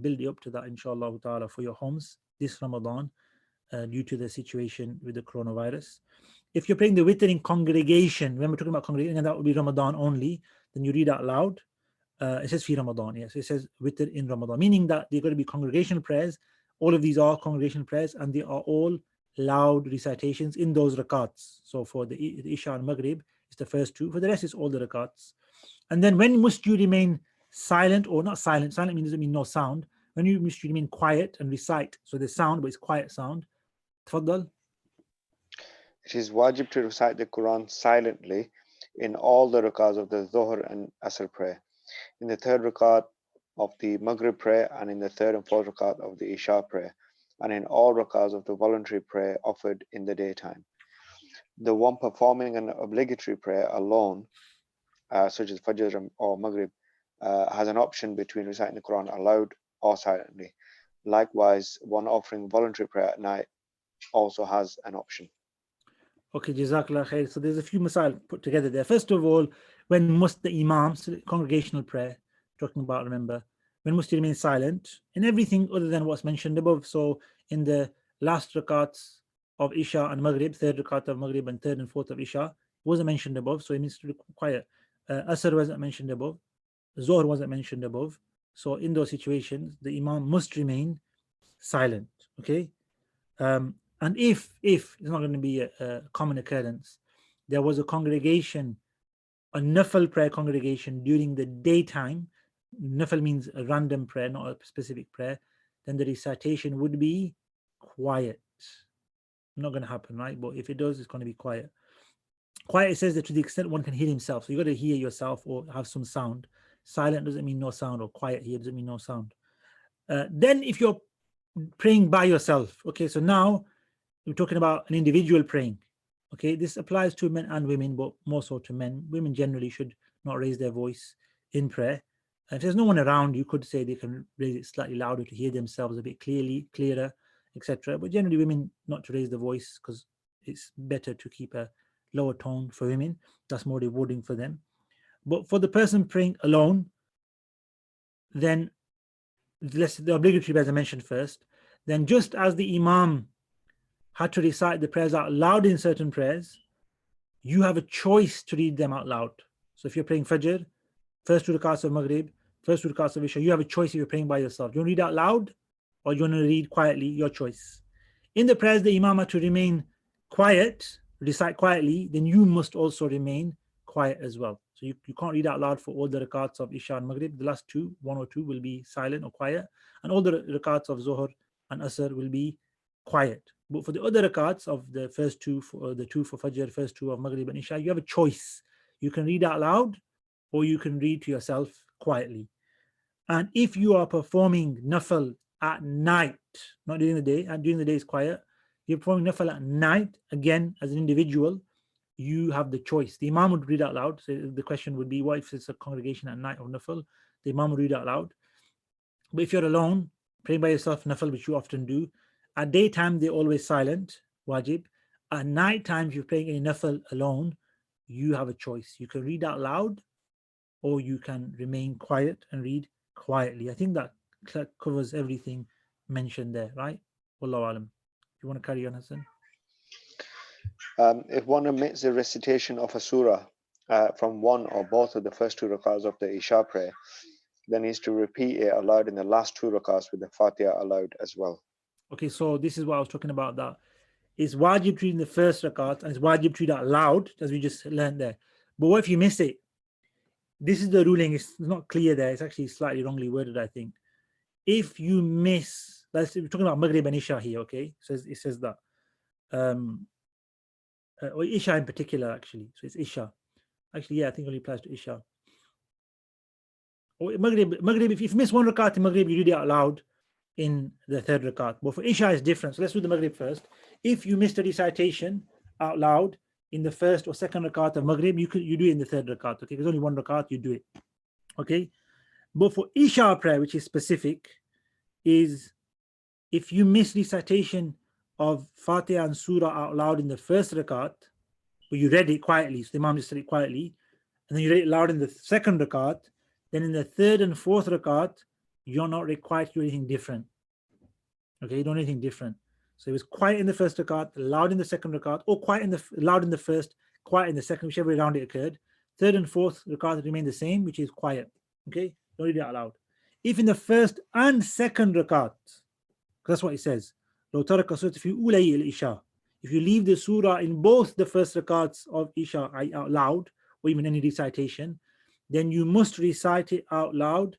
build it up to that, inshallah ta'ala, for your homes this Ramadan, due to the situation with the coronavirus. If you're praying the witr in congregation, when we're talking about congregation, and that would be Ramadan only, then you read out loud. It says fi Ramadan, yes. It says witr in Ramadan, meaning that they're going to be congregational prayers. All of these are congregational prayers, and they are all loud recitations in those rakats. So for the Isha and Maghrib, it's the first two. For the rest, it's all the rakats. And then when must you remain silent or not silent? Silent means doesn't mean no sound. When you must you remain quiet and recite. So there's sound, but it's quiet sound. Tfaddal. It is wajib to recite the Quran silently in all the rakats of the Dhuhr and Asr prayer, in the third rakat of the Maghrib prayer, and in the third and fourth rakat of the Isha prayer, and in all rakats of the voluntary prayer offered in the daytime. The one performing an obligatory prayer alone, such as Fajr or Maghrib, has an option between reciting the Quran aloud or silently. Likewise, one offering voluntary prayer at night also has an option. Okay, Jazakallah khair. So there's a few masail put together there. First of all, when must the Imam, so congregational prayer, talking about, remember, when must he remain silent in everything other than what's mentioned above? So in the last rakats of Isha and Maghrib, third rakat of Maghrib and third and fourth of Isha, wasn't mentioned above, so it means to be quiet. Asr wasn't mentioned above, Zohr wasn't mentioned above. So in those situations, the Imam must remain silent. Okay. And if it's not going to be a common occurrence, there was a congregation, a nafil prayer congregation during the daytime. Nafil means a random prayer, not a specific prayer. Then the recitation would be quiet. Not going to happen, right? But if it does, it's going to be quiet. Quiet, it says that to the extent one can hear himself. So you got to hear yourself or have some sound. Silent doesn't mean no sound, or quiet here doesn't mean no sound. Then if you're praying by yourself, okay, so now we're talking about an individual praying. Okay, this applies to men and women, but more so to men. Women generally should not raise their voice in prayer. And if there's no one around, you could say they can raise it slightly louder to hear themselves a bit clearer, etc. But generally, women not to raise the voice, because it's better to keep a lower tone for women. That's more rewarding for them. But for the person praying alone, then the obligatory prayers I mentioned first. Then just as the Imam had to recite the prayers out loud in certain prayers, you have a choice to read them out loud. So if you're praying Fajr, first two rakats of Maghrib, first two rakats of Isha, you have a choice if you're praying by yourself. Do you want to read out loud or do you want to read quietly? Your choice. In the prayers, the Imam had to remain quiet, recite quietly, then you must also remain quiet as well. So you can't read out loud for all the rakats of Isha and Maghrib. The last two, one or two, will be silent or quiet. And all the rakats of Zohar and Asr will be quiet. But for the other rakats of the first two, for the two for Fajr, first two of Maghrib and Isha, you have a choice. You can read out loud or you can read to yourself quietly. And if you are performing nafil at night, not during the day, and during the day is quiet, you're performing nafil at night, again, as an individual, you have the choice. The Imam would read out loud. So the question would be, what if it's a congregation at night of nafil? The Imam would read out loud. But if you're alone, praying by yourself, nafil, which you often do, at daytime, they're always silent, wajib. At night time, if you're praying a nafil alone, you have a choice. You can read out loud or you can remain quiet and read quietly. I think that covers everything mentioned there, right? Wallahu alam. If you want to carry on, Hassan. If one omits the recitation of a surah from one or both of the first two rakats of the Isha prayer, then he is to repeat it aloud in the last two rakats with the Fatiha aloud as well. Okay, so this is what I was talking about. That it's wajib to read in the first rakat and it's wajib to read out loud, as we just learned there. But what if you miss it? This is the ruling. It's not clear there. It's actually slightly wrongly worded, I think. If you miss, we're talking about Maghrib and Isha here, okay? So it says that. Or Isha in particular, actually. So it's Isha. Actually, yeah, I think it only applies to Isha. Or Maghrib, if you miss one rakat in Maghrib, you read it out loud in the third rakat. But for Isha, it's different. So let's do the Maghrib first. If you missed a recitation out loud in the first or second rakat of Maghrib, you do it in the third rakat. Okay, there's only one rakat, you do it. Okay, but for Isha prayer, which is specific, is if you miss recitation of Fatiha and Surah out loud in the first rakat, but you read it quietly, so the Imam just said it quietly, and then you read it loud in the second rakat, then in the third and fourth rakat, you're not required to do anything different. Okay, you don't do anything different. So it was quiet in the first rakat, loud in the second rakat, or quiet in the loud in the first, quiet in the second, whichever way around it occurred. Third and fourth rakat remain the same, which is quiet. Okay, don't read it out loud. If in the first and second rakat, that's what it says. لو ترك سورة في أولي الإشاء. If you leave the surah in both the first rakats of Isha out loud, or even any recitation, then you must recite it out loud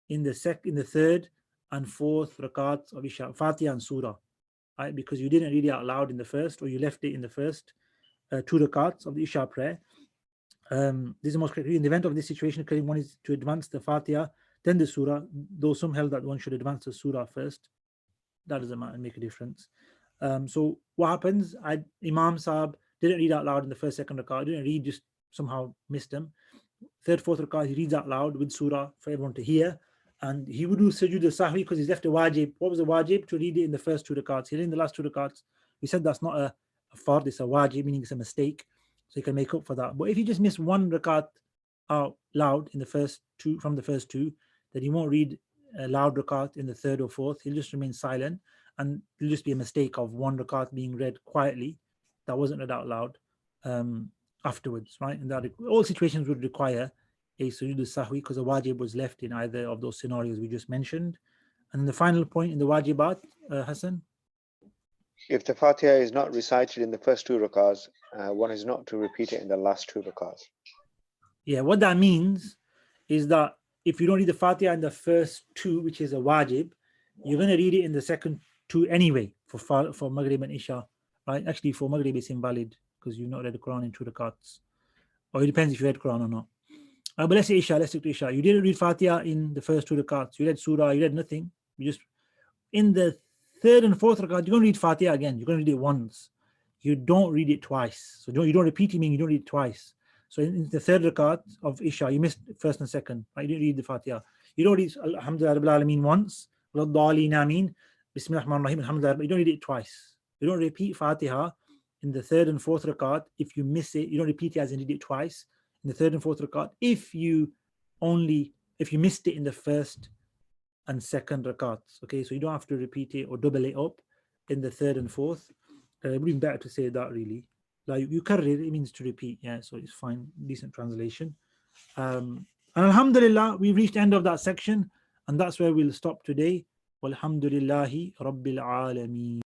in the third and fourth rakats of Isha, Fatiha and Surah, right? Because you didn't read it out loud in the first, or you left it in the first two rakats of the Isha prayer. This is the most correct. In the event of this situation, one is to advance the Fatiha, then the Surah, though some held that one should advance the Surah first. That doesn't matter, make a difference. So what happens? Imam Saab didn't read out loud in the first, second rakah, didn't read, just somehow missed them. Third, fourth rakah, he reads out loud with surah for everyone to hear. And he would do sujood al-sahwi because he's left a wajib. What was the wajib? To read it in the first two rakats. He read in the last two rakats. We said that's not a fard, it's a wajib, meaning it's a mistake. So you can make up for that. But if you just miss one rakat out loud in the first two, from the first two, then you won't read a loud rakat in the third or fourth. He'll just remain silent, and it'll just be a mistake of one rakat being read quietly that wasn't read out loud afterwards, right? And that all situations would require a sujood sahwi because the wajib was left in either of those scenarios we just mentioned. And then the final point in the wajibat, Hassan? If the Fatiha is not recited in the first two rakahs, one is not to repeat it in the last two rakahs. Yeah, what that means is that if you don't read the Fatiha in the first two, which is a wajib, you're going to read it in the second two anyway for Maghrib and Isha, right? Actually, for Maghrib it's invalid because you've not read the Quran in two rakats. Or it depends if you read Quran or not. But let's say Isha, let's stick to Isha. You didn't read Fatiha in the first two rakats. You read Surah, you read nothing. You just, in the third and fourth rakat, you're going to read Fatiha again. You're going to read it once. You don't read it twice. So you don't repeat it, meaning you don't read it twice. So in the third rakat of Isha, you missed first and second. Right? You didn't read the Fatiha. You don't read Alhamdulillah Rabbil Alameen once. Bismillah ar-Rahman ar-Rahim. Alhamdulillah. You don't read it twice. You don't repeat Fatiha in the third and fourth rakat. If you miss it, you don't repeat it as in read it twice. In the third and fourth rakat, if you missed it in the first and second rakats, okay, so you don't have to repeat it or double it up in the third and fourth. It would be better to say that really. Like you karrir, it means to repeat, yeah, so it's fine, decent translation. And alhamdulillah, we've reached the end of that section, and that's where we'll stop today. Walhamdulillahi Rabbil Alameen.